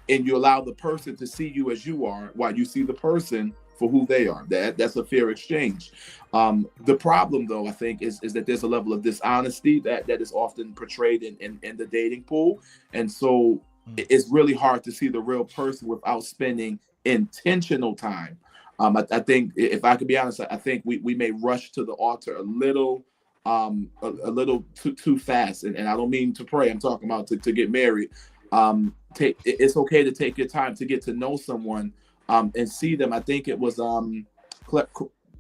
And you allow the person to see you as you are while you see the person for who they are. That's a fair exchange. The problem, though, I think, is that there's a level of dishonesty that is often portrayed in the dating pool. And so it's really hard to see the real person without spending intentional time. I think, if I could be honest, I think we may rush to the altar a little too fast. And I don't mean to pray. I'm talking about to get married. It's okay to take your time to get to know someone and see them. I think it was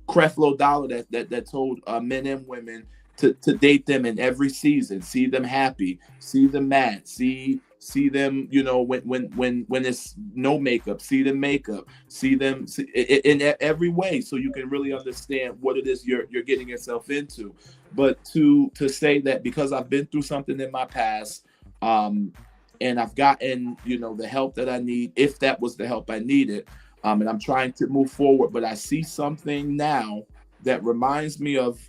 Creflo Dollar that told men and women to date them in every season, see them happy, see them mad, see them, when it's no makeup, see them makeup, see them in every way, so you can really understand what it is you're getting yourself into. But to say that because I've been through something in my past, and I've gotten, the help that I need, if that was the help I needed, and I'm trying to move forward, but I see something now that reminds me of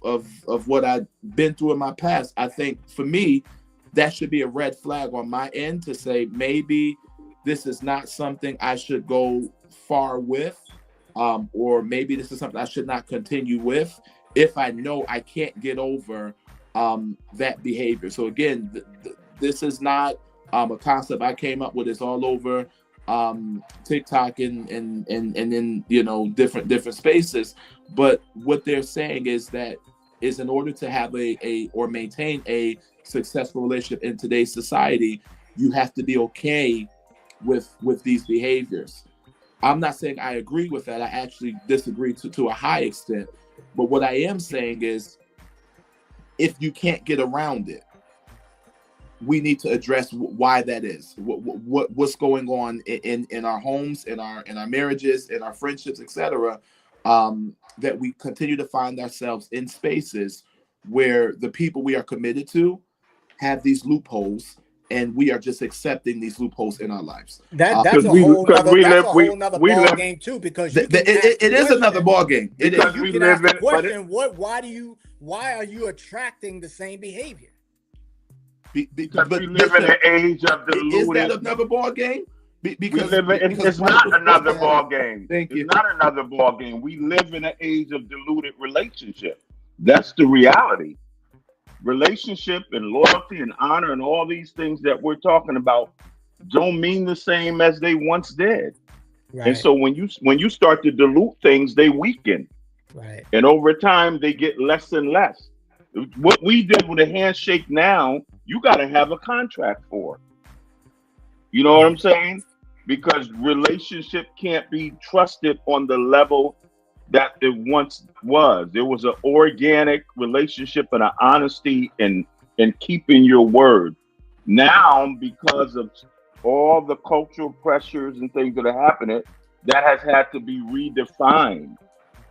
what I've been through in my past. I think for me, that should be a red flag on my end to say, maybe this is not something I should go far with, or maybe this is something I should not continue with if I know I can't get over that behavior. So again, this is not a concept I came up with. It's all over TikTok and in different spaces. But what they're saying is that in order to have or maintain a successful relationship in today's society, you have to be okay with these behaviors. I'm not saying I agree with that. I actually disagree to a high extent. But what I am saying is, if you can't get around it, we need to address why that is. What's going on in our homes, in our marriages, in our friendships, etc. That we continue to find ourselves in spaces where the people we are committed to have these loopholes, and we are just accepting these loopholes in our lives. That's a whole nother ball game too, because it is another ball game. It is. You can ask the question, why are you attracting the same behavior? Because we live in an age of deluded. Is that another ball game? It's not another ball game. Thank you. It's not another ball game. We live in an age of deluded relationship. That's the reality. Relationship and loyalty and honor and all these things that we're talking about don't mean the same as they once did. Right. And so when you start to dilute things, they weaken. Right. And over time, they get less and less. What we did with a handshake now, you got to have a contract for. You know what I'm saying? Because relationship can't be trusted on the level that it once was. There was an organic relationship and an honesty and keeping your word. Now, because of all the cultural pressures and things that are happening, that has had to be redefined.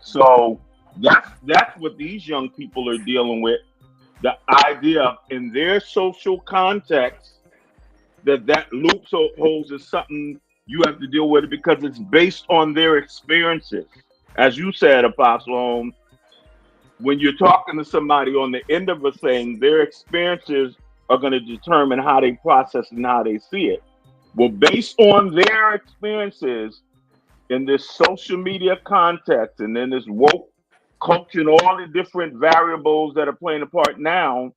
So that's what these young people are dealing with. The idea in their social context that loopholes is something you have to deal with it because it's based on their experiences. As you said, Apostle Holmes, when you're talking to somebody on the end of a thing, their experiences are going to determine how they process and how they see it. Well, based on their experiences in this social media context and in this woke culture and all the different variables that are playing a part now,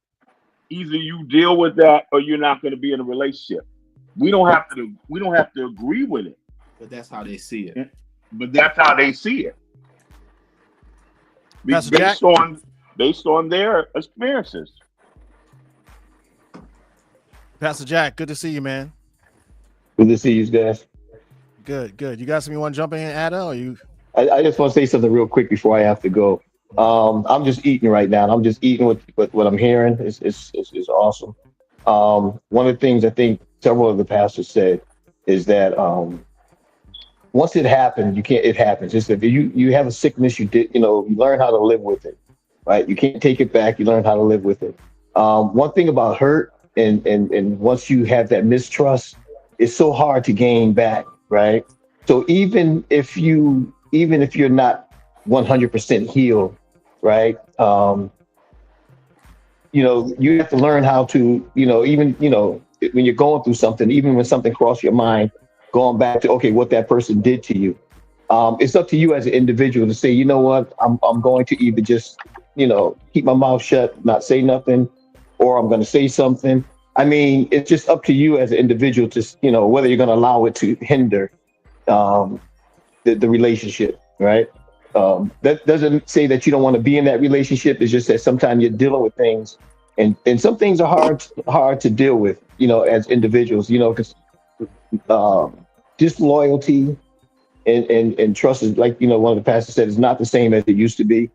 either you deal with that or you're not going to be in a relationship. We don't have to agree with it, But that's how they see it. but that's how they see it. Pastor Jack? Based on their experiences. Pastor Jack, good to see you, man. Good to see you guys. Good. You got something you want to jump in and add on? Or you? I just want to say something real quick before I have to go. I'm just eating right now. I'm just eating what I'm hearing. It's awesome. One of the things I think several of the pastors said is that once it happens, it happens. It's if you have a sickness, you learn how to live with it, right? You can't take it back. You learn how to live with it. One thing about hurt and once you have that mistrust, it's so hard to gain back, right? So even if you're not 100% healed, right? You have to learn how to, when you're going through something, even when something crosses your mind, going back to, okay, what that person did to you. It's up to you as an individual to say, you know what, I'm going to either just, keep my mouth shut, not say nothing, or I'm going to say something. I mean, it's just up to you as an individual to, whether you're going to allow it to hinder the relationship, right? That doesn't say that you don't want to be in that relationship. It's just that sometimes you're dealing with things, and some things are hard to deal with, as individuals, because disloyalty and trust is, like, one of the pastors said, is not the same as it used to be.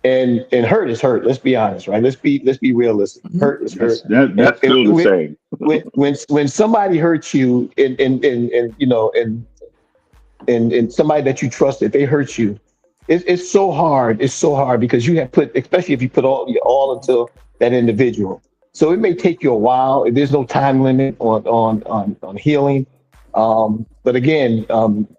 And hurt is hurt. Let's be honest, right? Let's be realistic. Hurt is hurt. That's still the same. When somebody hurts you, and somebody that you trust, if they hurt you, it's so hard. It's so hard because you have put, especially if you put all into that individual. So it may take you a while. There's no time limit on healing. But again,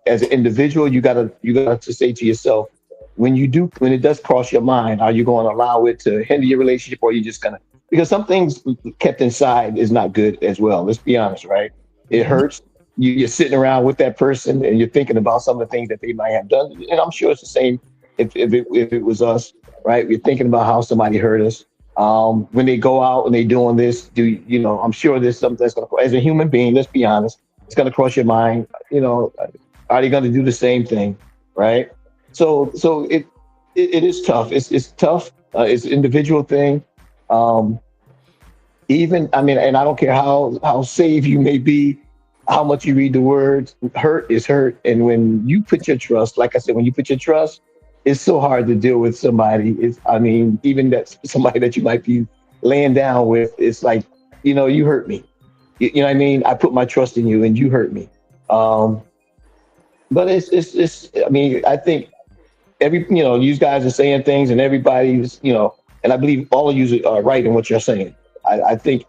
as an individual, you gotta to say to yourself, when it does cross your mind, are you going to allow it to hinder your relationship, or are you just gonna? Because some things kept inside is not good as well. Let's be honest, right? It hurts. You're sitting around with that person and you're thinking about some of the things that they might have done. And I'm sure it's the same if it was us, right? We're thinking about how somebody hurt us. When they go out and they doing this, I'm sure there's something that's going to, as a human being, let's be honest, it's going to cross your mind. Are they going to do the same thing, right? So it is tough. It's tough. It's an individual thing. And I don't care how saved you may be, how much you read the words, hurt is hurt. And when you put your trust, like I said, it's so hard to deal with somebody. Even that somebody that you might be laying down with, it's like, you hurt me. You know what I mean? I put my trust in you and you hurt me. But I think you guys are saying things and everybody's, and I believe all of you are right in what you're saying. I think,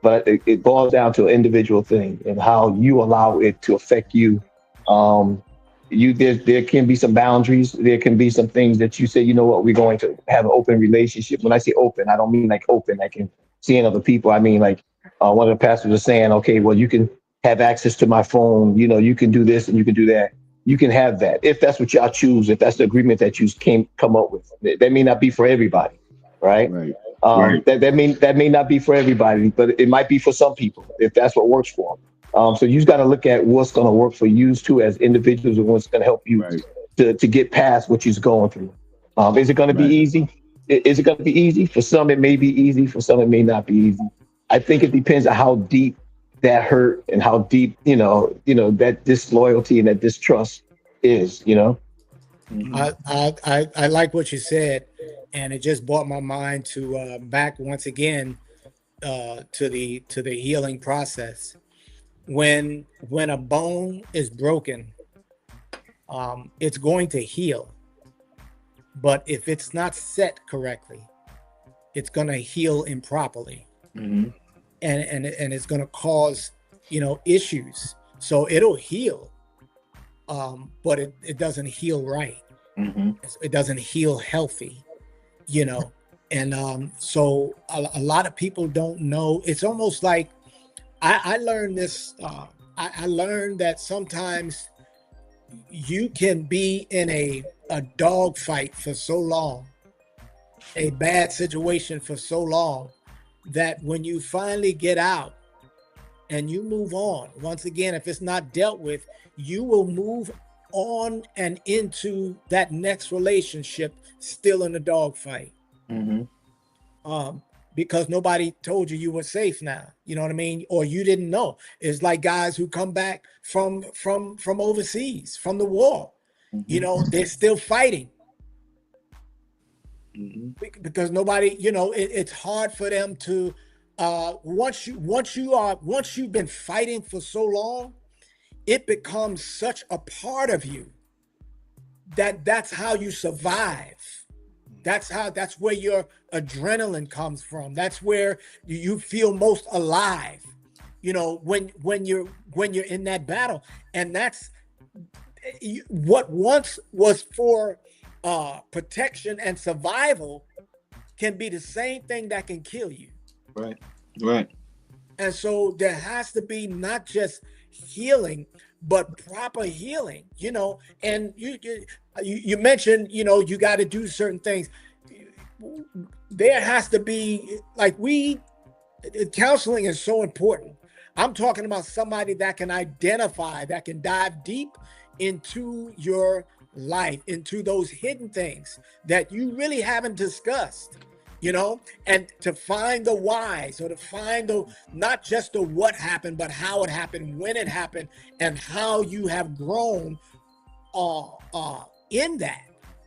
but it boils down to an individual thing and how you allow it to affect you. There can be some boundaries. There can be some things that you say, we're going to have an open relationship. When I say open, I don't mean like open, I can see in other people. I mean, like one of the pastors was saying, okay, well, you can have access to my phone. You can do this and you can do that. You can have that if that's what y'all choose. If that's the agreement that you come up with, that may not be for everybody, right? Right. That may not be for everybody, but it might be for some people if that's what works for them. So you got to look at what's going to work for you too as individuals and what's going to help you to get past what you're going through. Is it going to be easy? Is it going to be easy? For some, it may be easy. For some, it may not be easy. I think it depends on how deep that hurt and how deep, that disloyalty and that distrust is, I like what you said, and it just brought my mind to back once again to the healing process. when a bone is broken, it's going to heal. But if it's not set correctly, it's going to heal improperly, Mhm. and it's going to cause, issues. So it'll heal, but it doesn't heal right. Mhm. It doesn't heal healthy, and so a lot of people don't know. It's almost like I learned this. I learned that sometimes you can be in a dog fight for so long, a bad situation for so long, that when you finally get out and you move on, once again, if it's not dealt with, you will move on and into that next relationship still in the dog fight. Mhm. Because nobody told you were safe now, you know what I mean? Or you didn't know. It's like guys who come back from overseas, from the war, Mhm. they're still fighting Mhm. because nobody, it's hard for them to once you've been fighting for so long, it becomes such a part of you that's how you survive. That's where your adrenaline comes from. That's where you feel most alive, when you're in that battle. And that's what once was for protection and survival can be the same thing that can kill you. Right. Right. And so there has to be not just healing, but proper healing, and you mentioned, you got to do certain things. There has to be, like, counseling is so important. I'm talking about somebody that can identify, that can dive deep into your life, into those hidden things that you really haven't discussed, and to find the whys, or to find the, not just the what happened, but how it happened, when it happened, and how you have grown in that.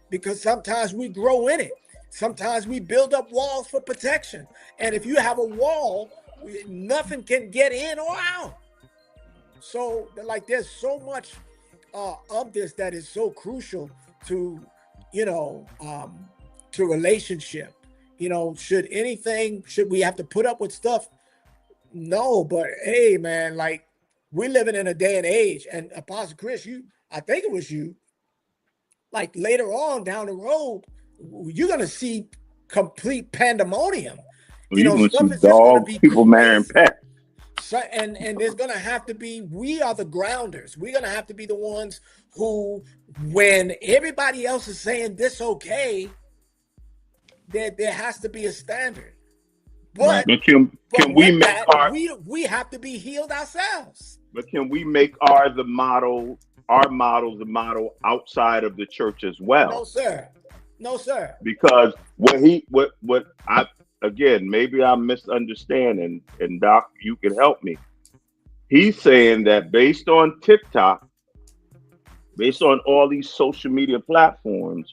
Because sometimes we grow in it. Sometimes we build up walls for protection. And if you have a wall, nothing can get in or out. So, like, there's so much of this that is so crucial to, to relationship. Should we have to put up with stuff? No, but hey, man, like, we're living in a day and age, and Apostle Chris, I think it was you, like, later on down the road, you're going to see complete pandemonium. You're going to Stuff see is just going to dogs, be people marrying crazy. pets. So, and there's going to have to be, we are the grounders. We're going to have to be the ones who, when everybody else is saying this okay, there has to be a standard. But, But can we with make that, our we have to be healed ourselves. But can we make our model the model outside of the church as well? No, sir. No, sir. Because what I, again, maybe I'm misunderstanding, and Doc, you can help me. He's saying that based on TikTok, based on all these social media platforms,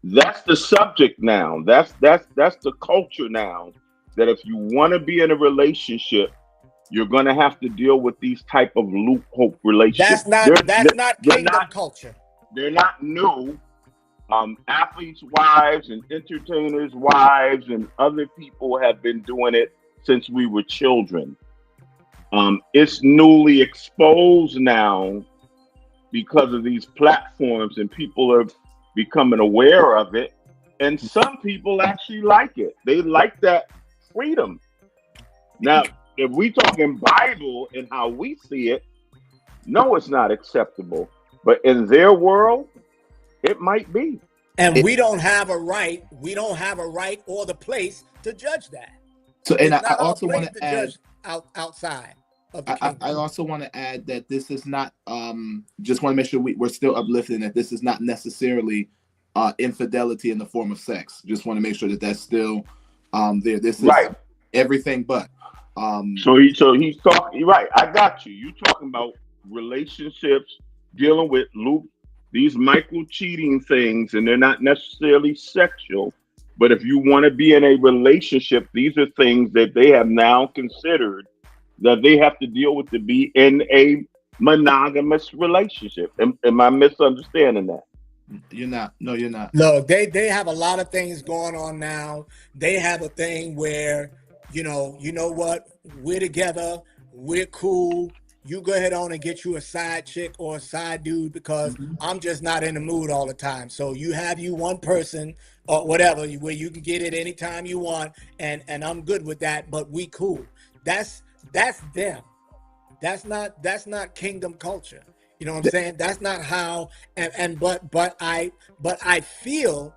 that's the subject now. That's the culture now. That if you want to be in a relationship, you're going to have to deal with these type of loophole relationships. That's not kingdom culture. They're not new. Athletes' wives and entertainers' wives and other people have been doing it since we were children. It's newly exposed now because of these platforms, and people are becoming aware of it. And some people actually like it. They like that freedom. Now, if we talking Bible and how we see it, no, it's not acceptable. But in their world, it might be. And we don't have a right. We don't have a right or the place to judge that. So, and I also want to add, outside of I also want to add that this is not, just want to make sure we're still uplifting that this is not necessarily infidelity in the form of sex. Just want to make sure that that's still there. This is right. Everything but. So he's talking. Right, I got you. You talking about relationships, dealing with these micro cheating things, and they're not necessarily sexual. But if you want to be in a relationship, these are things that they have now considered that they have to deal with to be in a monogamous relationship. Am I misunderstanding that? You're not. No, you're not. Look, they have a lot of things going on now. They have a thing where, you know what? We're together. We're cool. You go ahead on and get you a side chick or a side dude because I'm just not in the mood all the time. So you have one person or whatever where you can get it anytime you want, and I'm good with that. But we cool. That's them. That's not kingdom culture. You know what I'm saying? That's not how. But I feel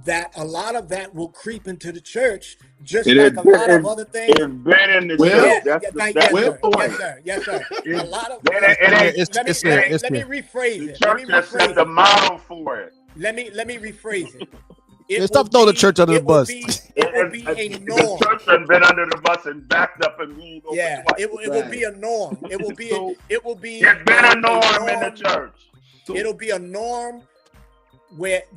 that a lot of that will creep into the church, just like a lot of other things. It's been in the Well, church. Yes, point. sir. Yes, sir. A lot of. It's Let me rephrase The it. church has set the model for it. Let me rephrase it. Stop throwing the church under the bus. It will be a The norm. church has been under the bus and backed up and moved over Yeah, twice. it will be a norm. It will be. It will be. It's been a norm in the church. It'll be a norm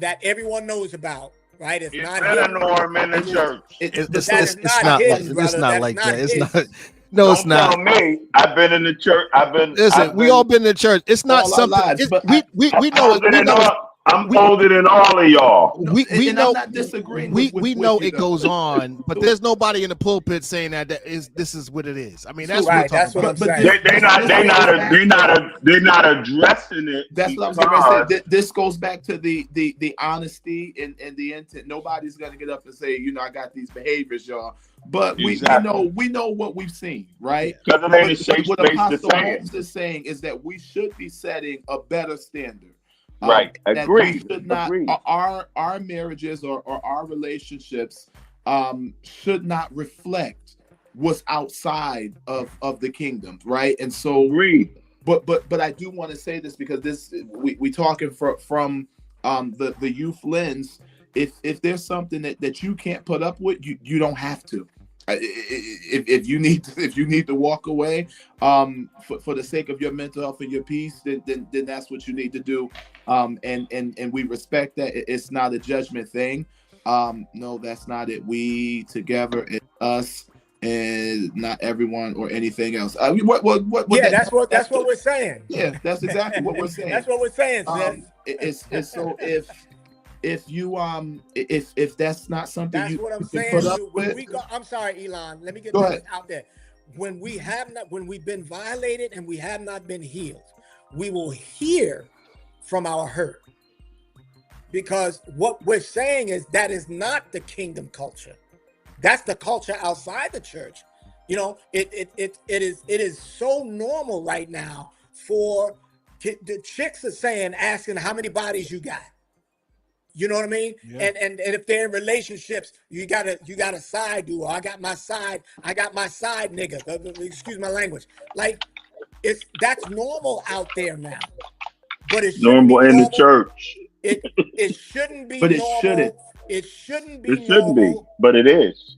that everyone knows about. Right? It's It's not been a hidden. norm in the church. It's not hidden, brother. It's not That's like not that. It's hidden. not. No, it's Don't not. tell me. I've been in the church. Listen, we all been in church. It's not all our something. lives, It's, but we know it. We know it. I'm older than all of y'all. We and know. I'm not disagreeing. We with know you, it though. goes on, but there's nobody in the pulpit saying that this is what it is. I mean, that's Right, what we're that's talking what about. I'm saying. They're not addressing it. That's what I was going to say. This goes back to the honesty and the intent. Nobody's going to get up and say, I got these behaviors, y'all. But Exactly. we know what we've seen, right? Because it ain't a safe What space to Apostle say it. Holmes is saying is that we should be setting a better standard. Right. That Agreed. we should not, Agreed. our marriages or our relationships should not reflect what's outside of the kingdom, right? And so, Agreed. but I do want to say this because we talking from the youth lens. If there's something that you can't put up with, you don't have to. If you need to walk away for the sake of your mental health and your peace, then that's what you need to do. And we respect that. It's not a judgment thing. No, that's not it. We together, it's us, and not everyone or anything else. What That's what we're saying. Yeah, that's exactly what we're saying. That's what we're saying, sis. It's so if you if that's not something That's you what I'm can saying. put up with. I'm sorry, Elon. Let me get Go this ahead. out there. When we've been violated and we have not been healed, we will hear from our hurt. Because what we're saying is that is not the kingdom culture. That's the culture outside the church. It is so normal right now for the chicks asking how many bodies you got. You know what I mean? Yeah. And if they're in relationships, you got a side dude. I got my side nigga. Excuse my language. Like that's normal out there now. But it's Normal in the church. It shouldn't be But it normal. shouldn't. It shouldn't be It shouldn't be, normal. but it is.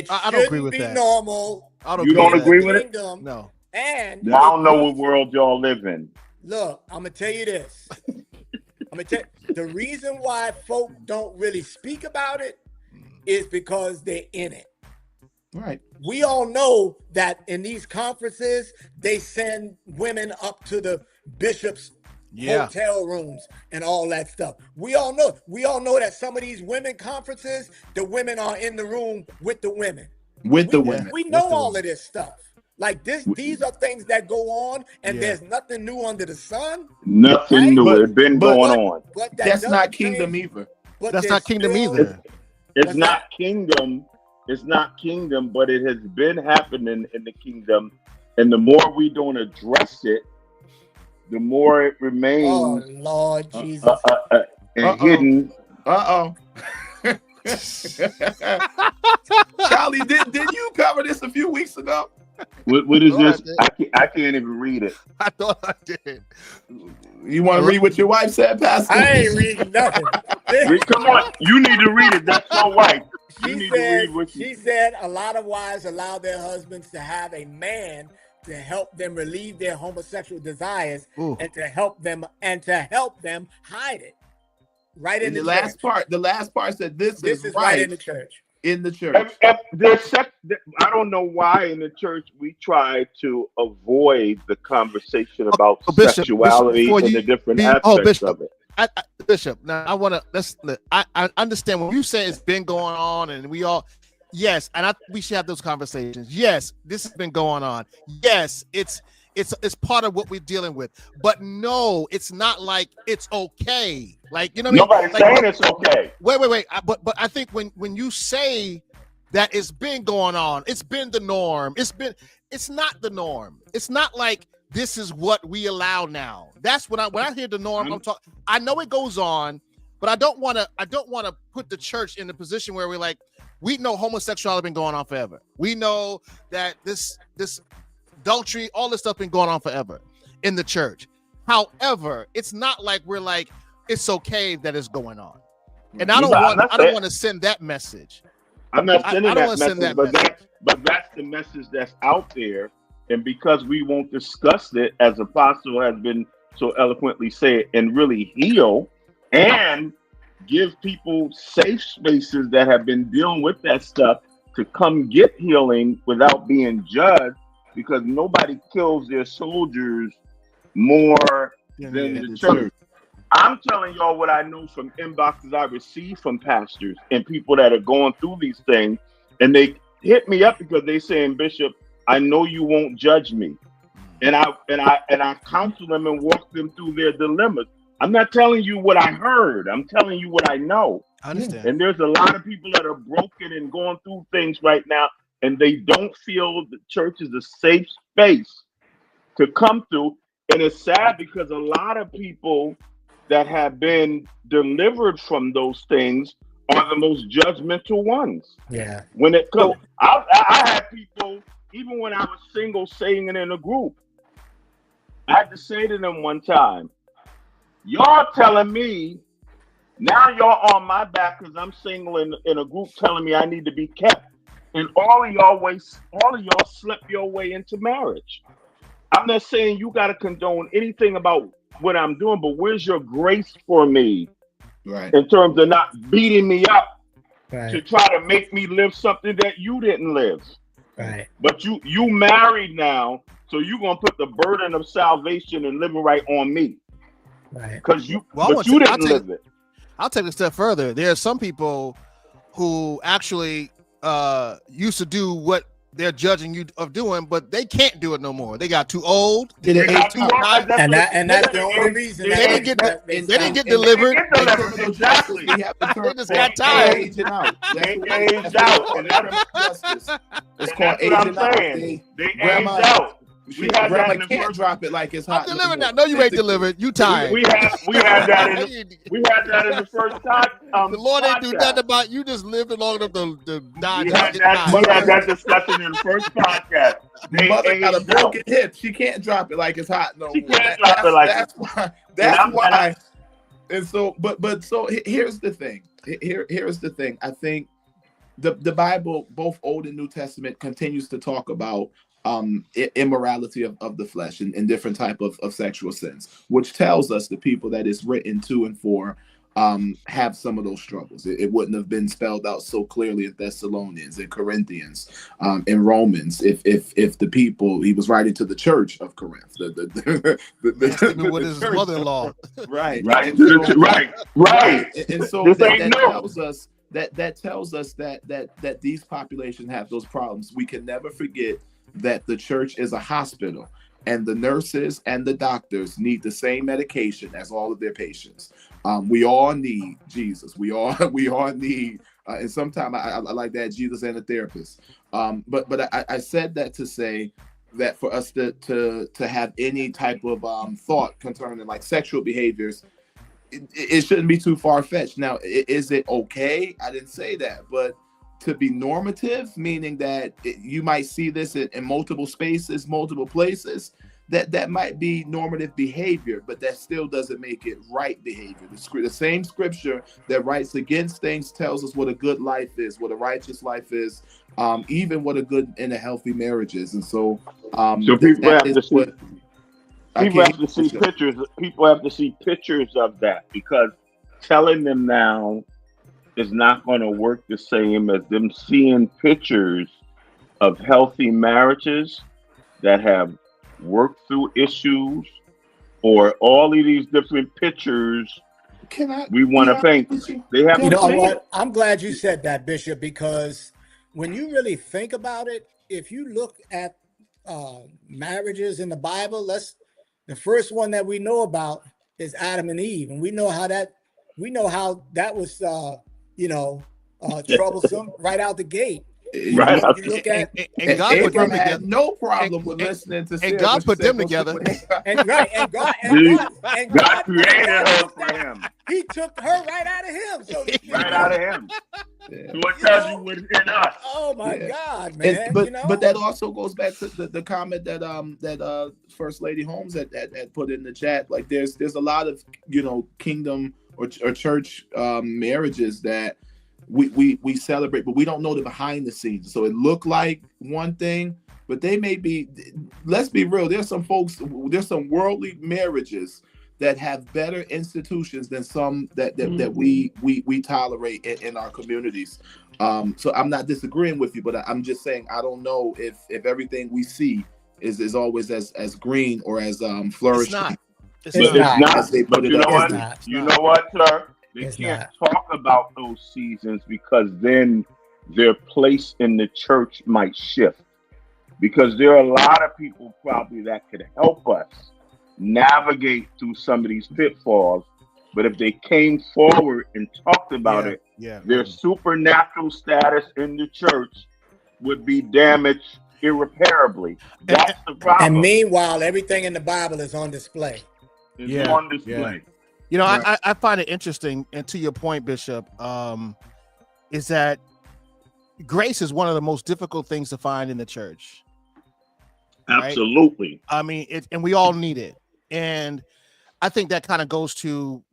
I don't agree with be that. normal. I don't You agree don't with agree that. with it? Kingdom. No. And I don't know what world y'all live in. look, I'm gonna tell you this. The reason why folk don't really speak about it is because they're in it. Right. We all know that in these conferences, they send women up to the bishop's hotel rooms and all that stuff. We all know that some of these women conferences, the women are in the room with the women. With the women. We know all of this stuff. Like these are things that go on, and there's nothing new under the sun. Nothing Right? new. It's been going on. But That's not doesn't kingdom change- either. but That's there's not kingdom still- either. It's What's not kingdom. It's not kingdom, but it has been happening in the kingdom. And the more we don't address it, the more it Oh remains Lord Jesus! and hidden. Charlie, did you cover this a few weeks ago? What is No, I this? didn't. I can't even read it. I thought I did. You want to read what your wife said, Pastor? I ain't reading nothing. Come on, you need to read it. That's your wife. You She need to said, read what she said a lot of wives allow their husbands to have a man to help them relieve their homosexual desires Ooh. and to help them hide it. Right in And the the last church. part said this This is right right. in the church. in the church. I don't know why in the church we try to avoid the conversation about sexuality before and you the different be- aspects Bishop. of it. Bishop, now I want to I understand when you say it's been going on, and we all, yes, and we should have those conversations. Yes, this has been going on. Yes, it's part of what we're dealing with. But no, it's not like it's okay. Like, you know what I mean? Nobody's saying it's okay. Wait. But I think when you say that it's been going on, it's been the norm. It's not the norm. It's not like this is what we allow now. That's when I hear the norm. I'm talking. I know it goes on, but I don't want to put the church in a position where we're like, we know homosexuality has been going on forever. We know that this adultery, all this stuff been going on forever in the church. However, it's not like we're like, it's okay that it's going on. And I don't want to send that message. I'm not sending that message, but that's the message that's out there. And because we won't discuss it, as Apostle has been so eloquently said, and really heal and give people safe spaces that have been dealing with that stuff to come get healing without being judged, because nobody kills their soldiers more than the church. I'm telling y'all what I know from inboxes I receive from pastors and people that are going through these things, and they hit me up because they saying, Bishop, I know you won't judge me, and I counsel them and walk them through their dilemmas. I'm not telling you what I heard. I'm telling you what I know. I understand. And there's a lot of people that are broken and going through things right now, and they don't feel the church is a safe space to come through. And it's sad because a lot of people that have been delivered from those things are the most judgmental ones. Yeah. When it comes, I had people, even when I was single, saying it in a group. I had to say to them one time, y'all telling me, now y'all on my back because I'm single in a group telling me I need to be kept. And all of y'all slept your way into marriage. I'm not saying you got to condone anything about what I'm doing, but where's your grace for me? Right. In terms of not beating me up Right. to try to make me live something that you didn't live. Right. But you married now, so you're gonna put the burden of salvation and living right on me. Right. Because you Well, didn't live it. I'll take it a step further. There are some people who actually used to do what they're judging you of doing, but they can't do it no more. They got too old. Did it age too out? high. And that's the only reason They didn't get delivered. Exactly. They just got tired. Aging out. They aged out. And It's that's called what I'm aging out. saying. They aged Grandma- out. We had that Grandma in the can't first. drop it like it's I'm hot. delivered now. No, you ain't delivered. You tired. We had that in the first time. The Lord ain't do podcast. nothing about you. Just lived long enough to die. We had that discussion in the first podcast. They Mother got a aged out. broken hip. She can't drop it like it's hot no She more. can't drop it like that's why. That's why. And so, but so here's the thing. Here's the thing. I think the Bible, both Old and New Testament, continues to talk about immorality of the flesh and different type of sexual sins, which tells us the people that it's written to and for have some of those struggles. It wouldn't have been spelled out so clearly in Thessalonians, in Corinthians, in Romans, if the people, he was writing to the church of Corinth, with his church. mother-in-law. Right. Right. And so, Right. and so This that ain't no. tells us that tells us that these populations have those problems. We can never forget that the church is a hospital, and the nurses and the doctors need the same medication as all of their patients. We all need Jesus. We all need, and sometimes I like that, Jesus and a therapist. But I said that to say that for us to have any type of thought concerning like sexual behaviors, it shouldn't be too far-fetched. Now, is it okay? I didn't say that, but to be normative, meaning that you might see this in multiple spaces, multiple places, that might be normative behavior, but that still doesn't make it right behavior. The same scripture that writes against things tells us what a good life is, what a righteous life is, even what a good and a healthy marriage is. And so People have to see. People have to see picture. pictures. People have to see pictures of that, because telling them now is not going to work the same as them seeing pictures of healthy marriages that have worked through issues, or all of these different pictures we want to paint. They have You to know see it. what? I'm glad you said that, Bishop, because when you really think about it, if you look at marriages in the Bible, the first one that we know about is Adam and Eve, and we know how that was troublesome right out the gate. Right You out look at And God put them Abraham had together. no problem with listening to Sarah. And God when she put said, them "Go sit together. with-" and right and God God created her for him. He took her right out of him. So Right out of him. Yeah. So it tells you what's in us. Oh my Yeah. God, man! And, but that also goes back to the comment that First Lady Holmes had put in the chat. Like there's a lot of kingdom or church marriages that we celebrate, but we don't know the behind the scenes. So it looked like one thing, but they may be. Let's be real. There's some worldly marriages that have better institutions than some that we tolerate in our communities. So I'm not disagreeing with you, but I'm just saying I don't know if everything we see is always as green or as flourishing. It's But not. it's not. As they But put it you know up. what? It's You know what, sir? They It's can't not. talk about those seasons because then their place in the church might shift. Because there are a lot of people probably that could help us navigate through some of these pitfalls. But if they came forward and talked about it, their supernatural status in the church would be damaged irreparably. That's the problem. And meanwhile, everything in the Bible is on display. It's on display. You know, Right. I find it interesting, and to your point, Bishop, is that grace is one of the most difficult things to find in the church. Right? Absolutely. I mean, and we all need it. And I think that kind of goes to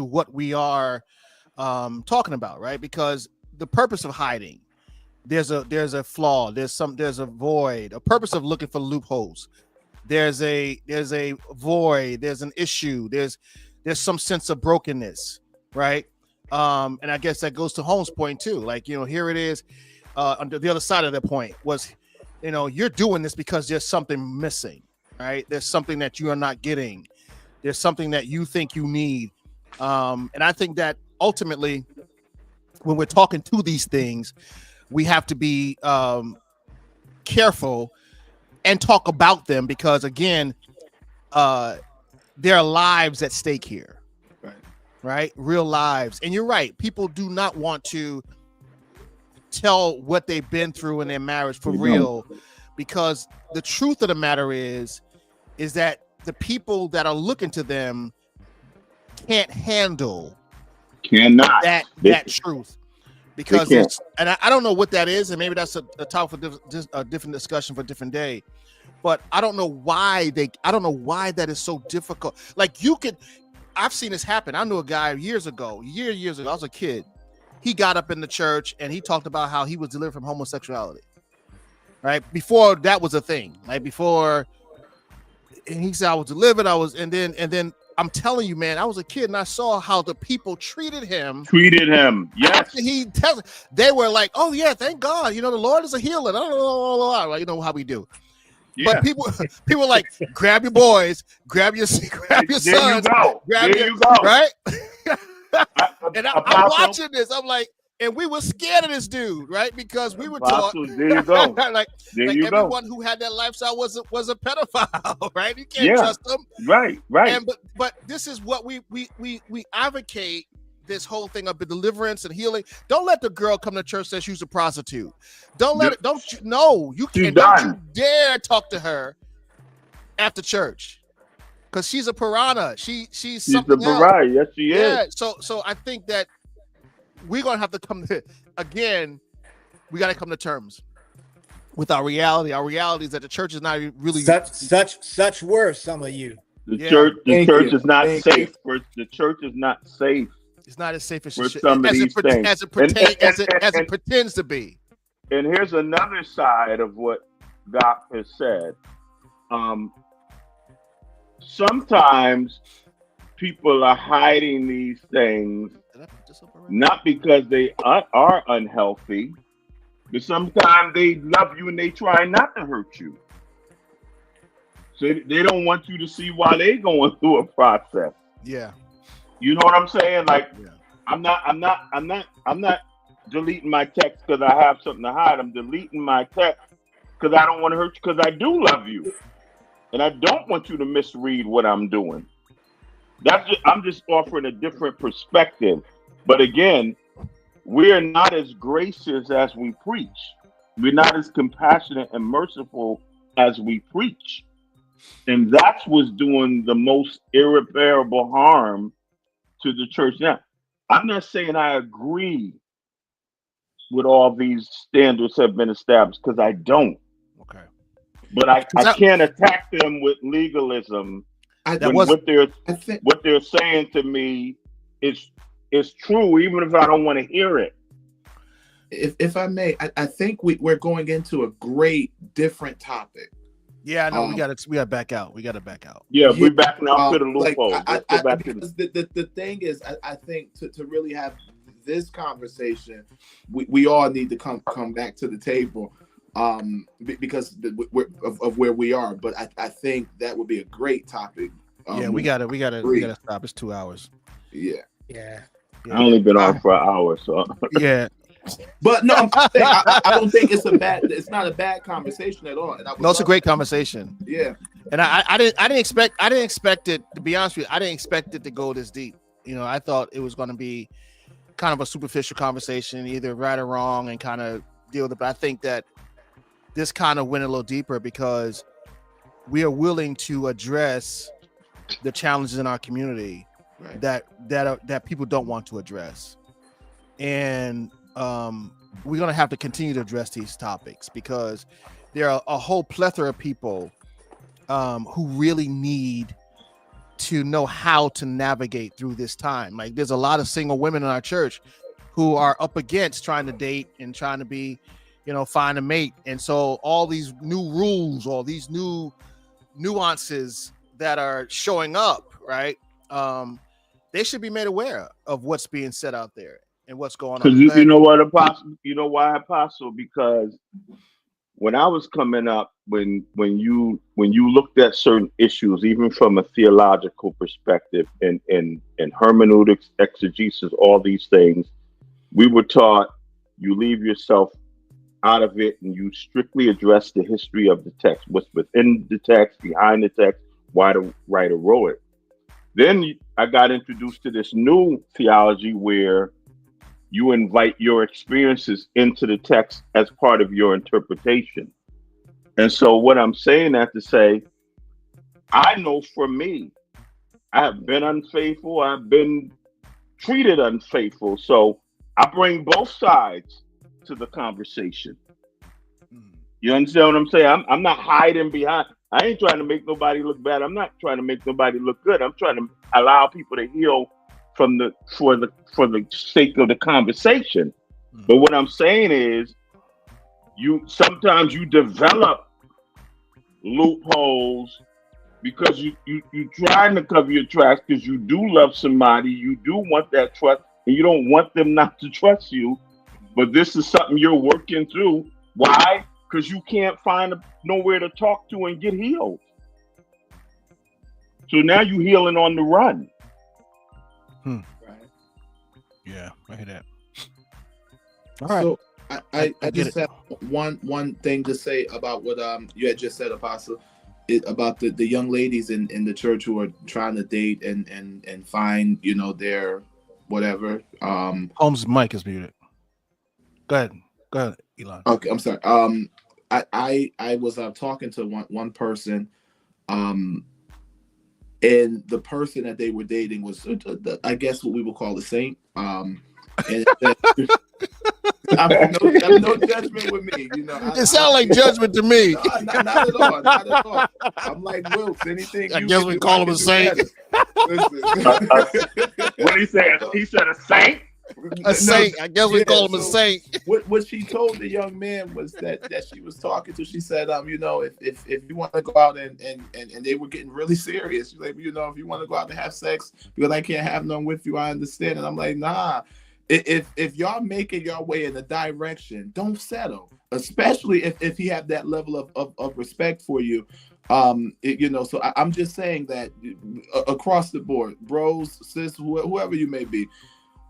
what we are talking about, right? Because the purpose of hiding, there's a flaw, there's a void, a purpose of looking for loopholes. There's a void, there's an issue, there's some sense of brokenness, right? And I guess that goes to Holmes' point too. Like, here it is. On the other side of the point was, you're doing this because there's something missing, right? There's something that you are not getting. There's something that you think you need. And I think that ultimately, when we're talking to these things, we have to be careful and talk about them because, again, there are lives at stake here, right? Real lives. And you're right. People do not want to tell what they've been through in their marriage for real, because the truth of the matter is that the people that are looking to them can't handle that truth. Because and I don't know what that is, and maybe that's a topic for a different discussion for a different day. But I don't know why that is so difficult. Like I've seen this happen. I knew a guy years ago. I was a kid. He got up in the church and he talked about how he was delivered from homosexuality. Right before that was a thing. Like before, and he said I was delivered. And then I'm telling you, man, I was a kid and I saw how the people treated him. Yes. They were like, oh yeah, thank God. The Lord is a healer. Like, how we do. Yeah. But people like, grab your boys, grab your sons, there you go. Right? And I'm watching this. I'm like, and we were scared of this dude, right? Because we were taught, there you go. like everyone who had that lifestyle was a pedophile, right? You can't trust them, right? And but this is what we advocate. This whole thing of the deliverance and healing. Don't let the girl come to church that she's a prostitute. Don't you dare talk to her after church, because she's a piranha. She's something a pariah. Yes, she is. Yeah. So I think that we're gonna have to come to again. We got to come to terms with our reality. Our reality is that the church is not really such were some of you. The church is not safe. The church is not safe. It's not as safe as it pretends to be. And here's another side of what Doc has said. Sometimes people are hiding these things not because they are unhealthy, but sometimes they love you and they try not to hurt you. So they don't want you to see why they going through a process. Yeah. You know what I'm saying? Like, Yeah. I'm not deleting my text because I have something to hide. I'm deleting my text because I don't want to hurt you, because I do love you. And I don't want you to misread what I'm doing. I'm just offering a different perspective. But again, we're not as gracious as we preach. We're not as compassionate and merciful as we preach. And that's what's doing the most irreparable harm to the church. Now, I'm not saying I agree with all these standards have been established, because I don't. Okay. But I can't attack them with legalism when what they're saying to me is true, even if I don't want to hear it. If I may, I think we're going into a great different topic. Yeah, no, we got to back out. Yeah, we're backing out to the loophole. Because the thing is, I think to really have this conversation, we all need to come back to the table, because of where we are. But I think that would be a great topic. Yeah, we gotta stop. It's 2 hours. Yeah. I only been on for an hour, so yeah. But no, I don't think it's not a bad conversation at all. And No, it's a great conversation. Yeah. And I didn't expect it, to be honest with you. I didn't expect it to go this deep. You know, I thought it was going to be kind of a superficial conversation, either right or wrong, and kind of deal with it. But I think that this kind of went a little deeper because we are willing to address the challenges in our community that people don't want to address. And we're going to have to continue to address these topics because there are a whole plethora of people who really need to know how to navigate through this time. Like, there's a lot of single women in our church who are up against trying to date and trying to be, find a mate. And so all these new rules, all these new nuances that are showing up, right? They should be made aware of what's being said out there and what's going on. Because you know what, Apostle? You know why, Apostle? Because when I was coming up, when you looked at certain issues, even from a theological perspective and hermeneutics, exegesis, all these things, we were taught you leave yourself out of it and you strictly address the history of the text, what's within the text, behind the text, why the writer wrote it. Then I got introduced to this new theology where you invite your experiences into the text as part of your interpretation. And so what I'm saying that to say, I know for me, I have been unfaithful. I've been treated unfaithful. So I bring both sides to the conversation. You understand what I'm saying? I'm not hiding behind. I ain't trying to make nobody look bad. I'm not trying to make nobody look good. I'm trying to allow people to heal for the sake of the conversation. But what I'm saying is, sometimes you develop loopholes because you trying to cover your tracks because you do love somebody, you do want that trust, and you don't want them not to trust you. But this is something you're working through. Why? Because you can't find nowhere to talk to and get healed. So now you healing on the run. Right. Yeah, I hear that. All right. So I just have one thing to say about what you had just said, Apostle, about the young ladies in the church who are trying to date and find their whatever. Holmes' mic is muted. Go ahead, Elon. Okay, I'm sorry. I was talking to one person, and the person that they were dating was, I guess, what we would call a saint. And no judgment with me, It sounds like judgment to me. No, not at all. I'm like Wilkes. Anything I guess we call him a saint. What did he say? He said a saint. A saint. I guess we call him a saint. What she told the young man was that she was talking to. She said, if you want to go out and they were getting really serious. She's like, if you want to go out and have sex because I can't have none with you, I understand. And I'm like, nah. If y'all making your way in a direction, don't settle. Especially if he have that level of respect for you. So I'm just saying that across the board, bros, sis, whoever you may be,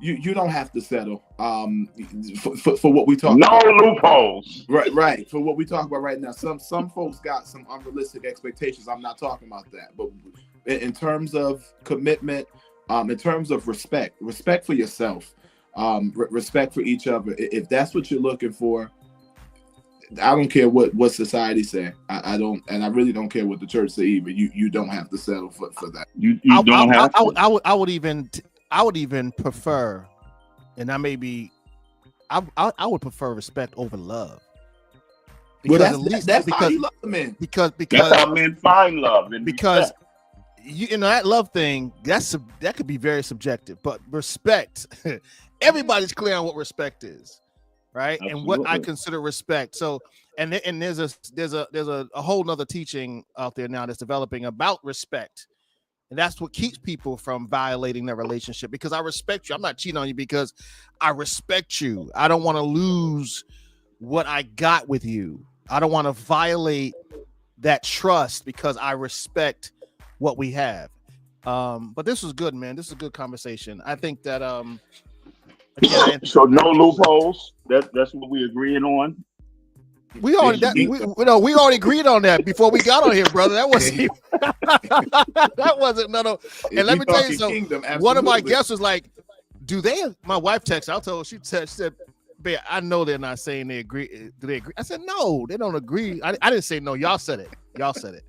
you don't have to settle for what we talk about. No loopholes. Right. For what we talk about right now. Some folks got some unrealistic expectations. I'm not talking about that. But in terms of commitment, in terms of respect for yourself, respect for each other. If that's what you're looking for, I don't care what society say. I don't, and I really don't care what the church say either. You don't have to settle for that. You don't have to. I would even prefer, and I would prefer respect over love. Because that's how you love the man. Because that's how men find love. And because that love thing, that could be very subjective. But respect, everybody's clear on what respect is. Right. Absolutely. And what I consider respect. So, and there's a whole nother teaching out there now that's developing about respect. And that's what keeps people from violating their relationship, because I respect you. I'm not cheating on you because I respect you. I don't want to lose what I got with you. I don't want to violate that trust because I respect what we have. But this was good, man. This is a good conversation. I think that so no loopholes. That's what we agreeing on. We already agreed on that before we got on here, brother. That wasn't that wasn't no. And let me tell you something. One of my guests was like, "Do they?" My wife texted. I told her, she said, "Babe, I know they're not saying they agree. Do they agree?" I said, "No, they don't agree." I didn't say no. Y'all said it.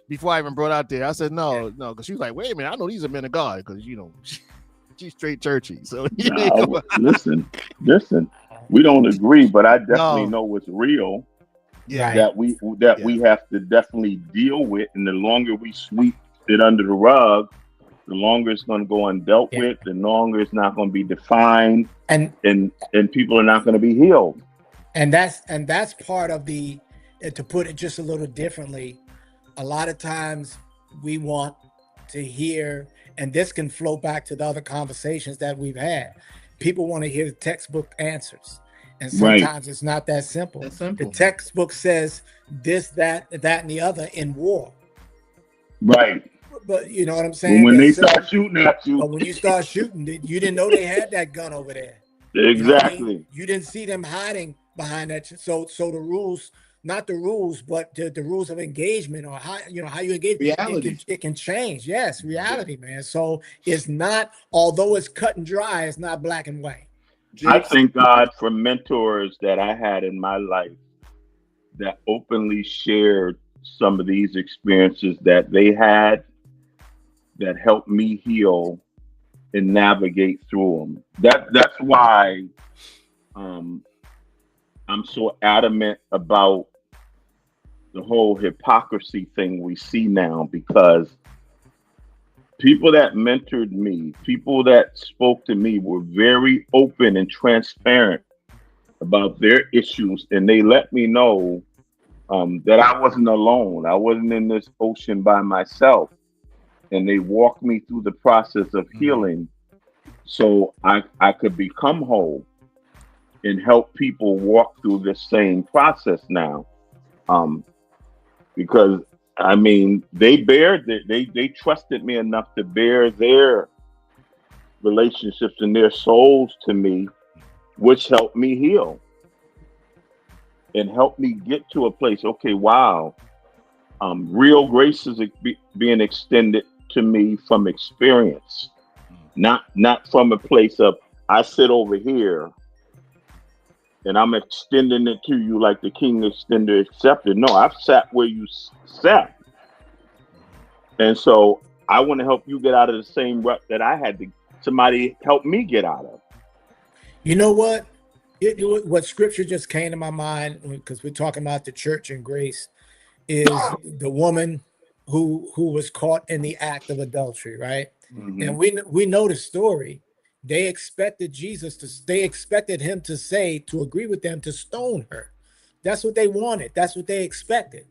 Before I even brought it out there. I said no, because she was like, "Wait a minute, I know these are men of God because she's straight churchy." So listen. We don't agree, but I definitely know what's real. Yeah, that we have to definitely deal with, and the longer we sweep it under the rug, the longer it's going to go undealt with, the longer it's not going to be defined, and people are not going to be healed. And that's part of the, to put it just a little differently, a lot of times we want to hear, and this can flow back to the other conversations that we've had. People want to hear the textbook answers. And sometimes it's not that simple. The textbook says this, that, and the other in war. Right. But you know what I'm saying? When they start shooting at you. But when you start shooting, you didn't know they had that gun over there. Exactly. You know what I mean? You didn't see them hiding behind that. So the rules, not the rules, but the rules of engagement, or how you engage. Reality. It can change. Yes, reality, man. So it's not, although it's cut and dry, it's not black and white. I thank God for mentors that I had in my life that openly shared some of these experiences that they had that helped me heal and navigate through them. That's why I'm so adamant about the whole hypocrisy thing we see now, because people that mentored me, people that spoke to me were very open and transparent about their issues. And they let me know that I wasn't alone. I wasn't in this ocean by myself. And they walked me through the process of healing so I could become whole and help people walk through the same process now. Because I mean, they trusted me enough to bear their relationships and their souls to me, which helped me heal and helped me get to a place. Okay, wow, real grace is being extended to me from experience, not from a place of I sit over here and I'm extending it to you like the king extended accepted. No, I've sat where you sat. And so I want to help you get out of the same rut that I had to somebody help me get out of. You know what? What scripture just came to my mind, because we're talking about the church and grace, is the woman who was caught in the act of adultery, right? Mm-hmm. And we know the story. they expected him to say, to agree with them, to stone her. That's what they wanted. That's what they expected,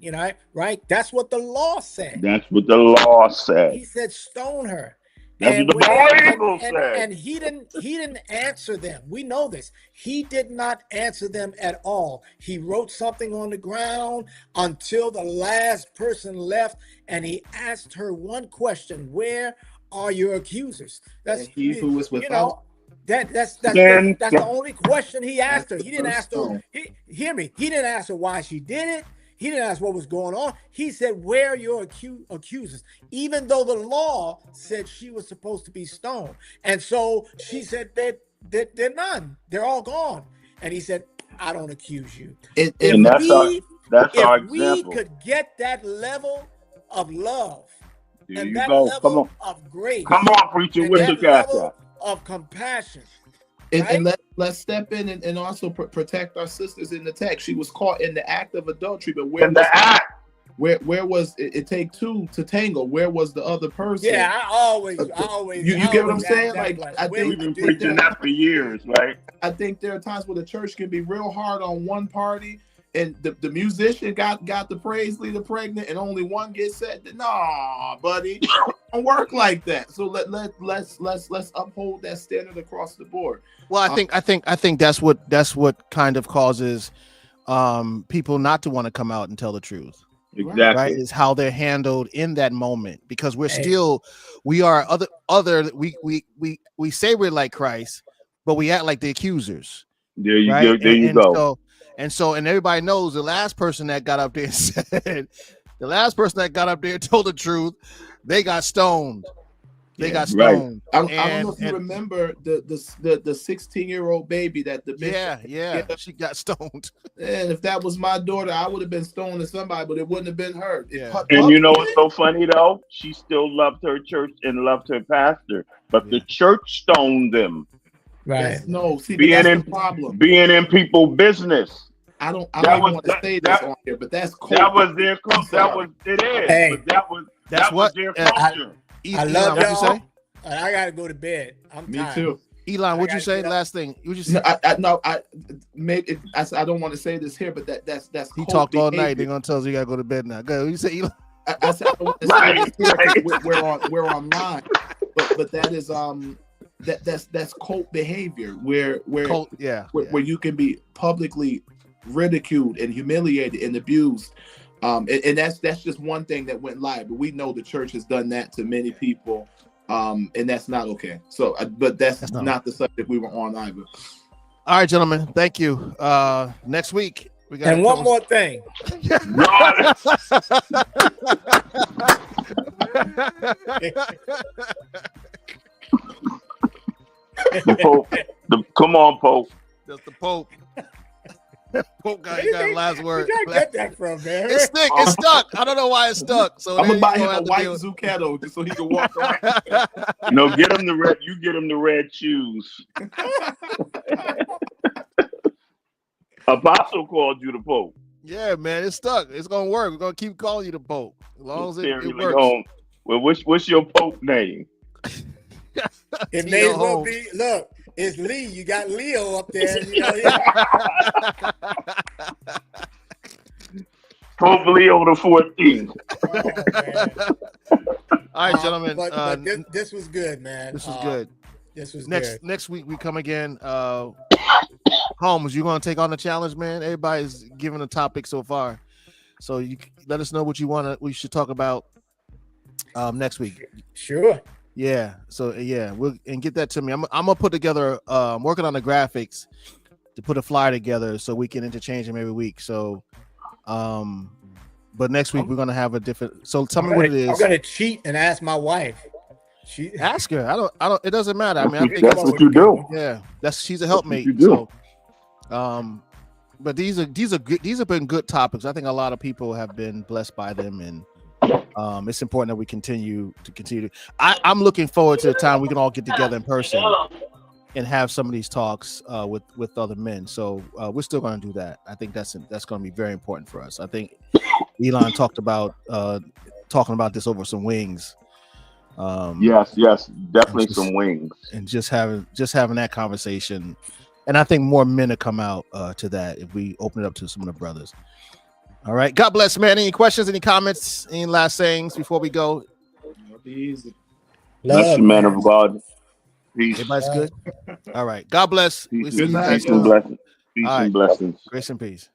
right? That's what the law said. That's what the law said. He said, stone her. That's And what the Bible said. and he didn't answer them. We know this. He did not answer them at all. He wrote something on the ground until the last person left, and he asked her one question: "Where are your accusers?" That's And he who was without. That's Then- the only question he asked her. He didn't First ask her. stone. Hear me. He didn't ask her why she did it. He didn't ask what was going on. He said, "Where are your accusers?" Even though the law said she was supposed to be stoned, and so she said they're none. They're all gone. And he said, "I don't accuse you." And And that's our If we example. could get that level of love There and you that go. Come level on. of grace, Come on, preacher. and What's that your cash level app? of compassion. And let's step in and also protect our sisters in the text. She was caught in the act of adultery, but In the act. where was it take two to tangle? Where was the other person? Yeah, I always. You get what I'm always saying? ask that Like, question. I Where think We've would been you do preaching that? that for years, right? I think there are times where the church can be real hard on one party, and the musician got the praise leader pregnant, and only one gets set. Nah, buddy, it don't work like that. So let's uphold that standard across the board. Well, I think that's what kind of causes people not to want to come out and tell the truth. Exactly. Right, is how they're handled in that moment, because we say we're like Christ, but we act like the accusers. There you Right? go. There you go. And everybody knows the last person that got up there and said, the last person that got up there and told the truth, they got stoned. They got right. stoned. I don't know if you remember the 16-year-old baby that the bishop, yeah, she got stoned. and if that was my daughter, I would have been stoned to somebody, but it wouldn't have been her. And you know what's so funny though? She still loved her church and loved her pastor, but the church stoned them. Right. No, see, Being that's in the problem. Being in people's business. I don't That even was- want to say that- this on here, but that's cool. That was their culture. That was it is. Hey, but that was their culture. I love What'd you y'all. say? I gotta go to bed. I'm Me tired. too. Elon, what'd you gotta say? get up. Last thing. You just I don't want to say this here, but that's he cult talked all behavior. night. They're gonna tell us you gotta go to bed now. Go. You say Elon. I said I don't want to say this here. We're online, but that is that's cult behavior where Cult, yeah. where you can be publicly ridiculed and humiliated and abused. And that's just one thing that went live, but we know the church has done that to many people, and that's not okay. So, but that's not the subject we were on either. All right, gentlemen, thank you. Next week we got. And one more thing. The Pope. Come on, Pope. That's the Pope. Pope got the last word. Where'd you get that from, man? It's stuck. It's stuck. I don't know why it's stuck. So I'm there gonna buy you him go, a have to white deal with- Zucchero just so he can walk around. No, get him the red. You get him the red shoes. Apostle called you the Pope. Yeah, man, it's stuck. It's gonna work. We're gonna keep calling you the Pope as long as it Seriously, works. home. Well, what's your Pope name? It T.O. may as well Holmes. be. Look, it's Lee. You got Leo up there. You know, yeah. Pope Leo the 14th. Oh, man. All right, gentlemen. But this was good, man. This was good. This was good. Next week we come again. Holmes, you gonna take on the challenge, man? Everybody's giving a topic so far, so you let us know what we should talk about next week. Sure. Yeah. So we'll get that to me. I'm gonna put together. I'm working on the graphics to put a flyer together so we can interchange them every week. So, but next week we're gonna have a different. So tell me what it is. I'm gonna cheat and ask my wife. She Ask her. I don't. It doesn't matter. I mean, I think That's what you do. yeah. She's a helpmate. you do. So, but these are good. These have been good topics. I think a lot of people have been blessed by them, and it's important that we continue. I'm looking forward to the time we can all get together in person and have some of these talks with other men. So we're still going to do that. I think that's going to be very important for us. I think Elon talked about talking about this over some wings Yes, definitely just- some wings. and just having that conversation. And I think more men will come out to that if we open it up to some of the brothers. All right. God bless, man. Any questions, any comments, any last sayings before we go? Be easy. Bless you, man of God. Peace. Everybody's good? All right. God bless. Peace, We'll see you Good night, guys peace and soon. blessings. Peace All right. and blessings. Grace and peace.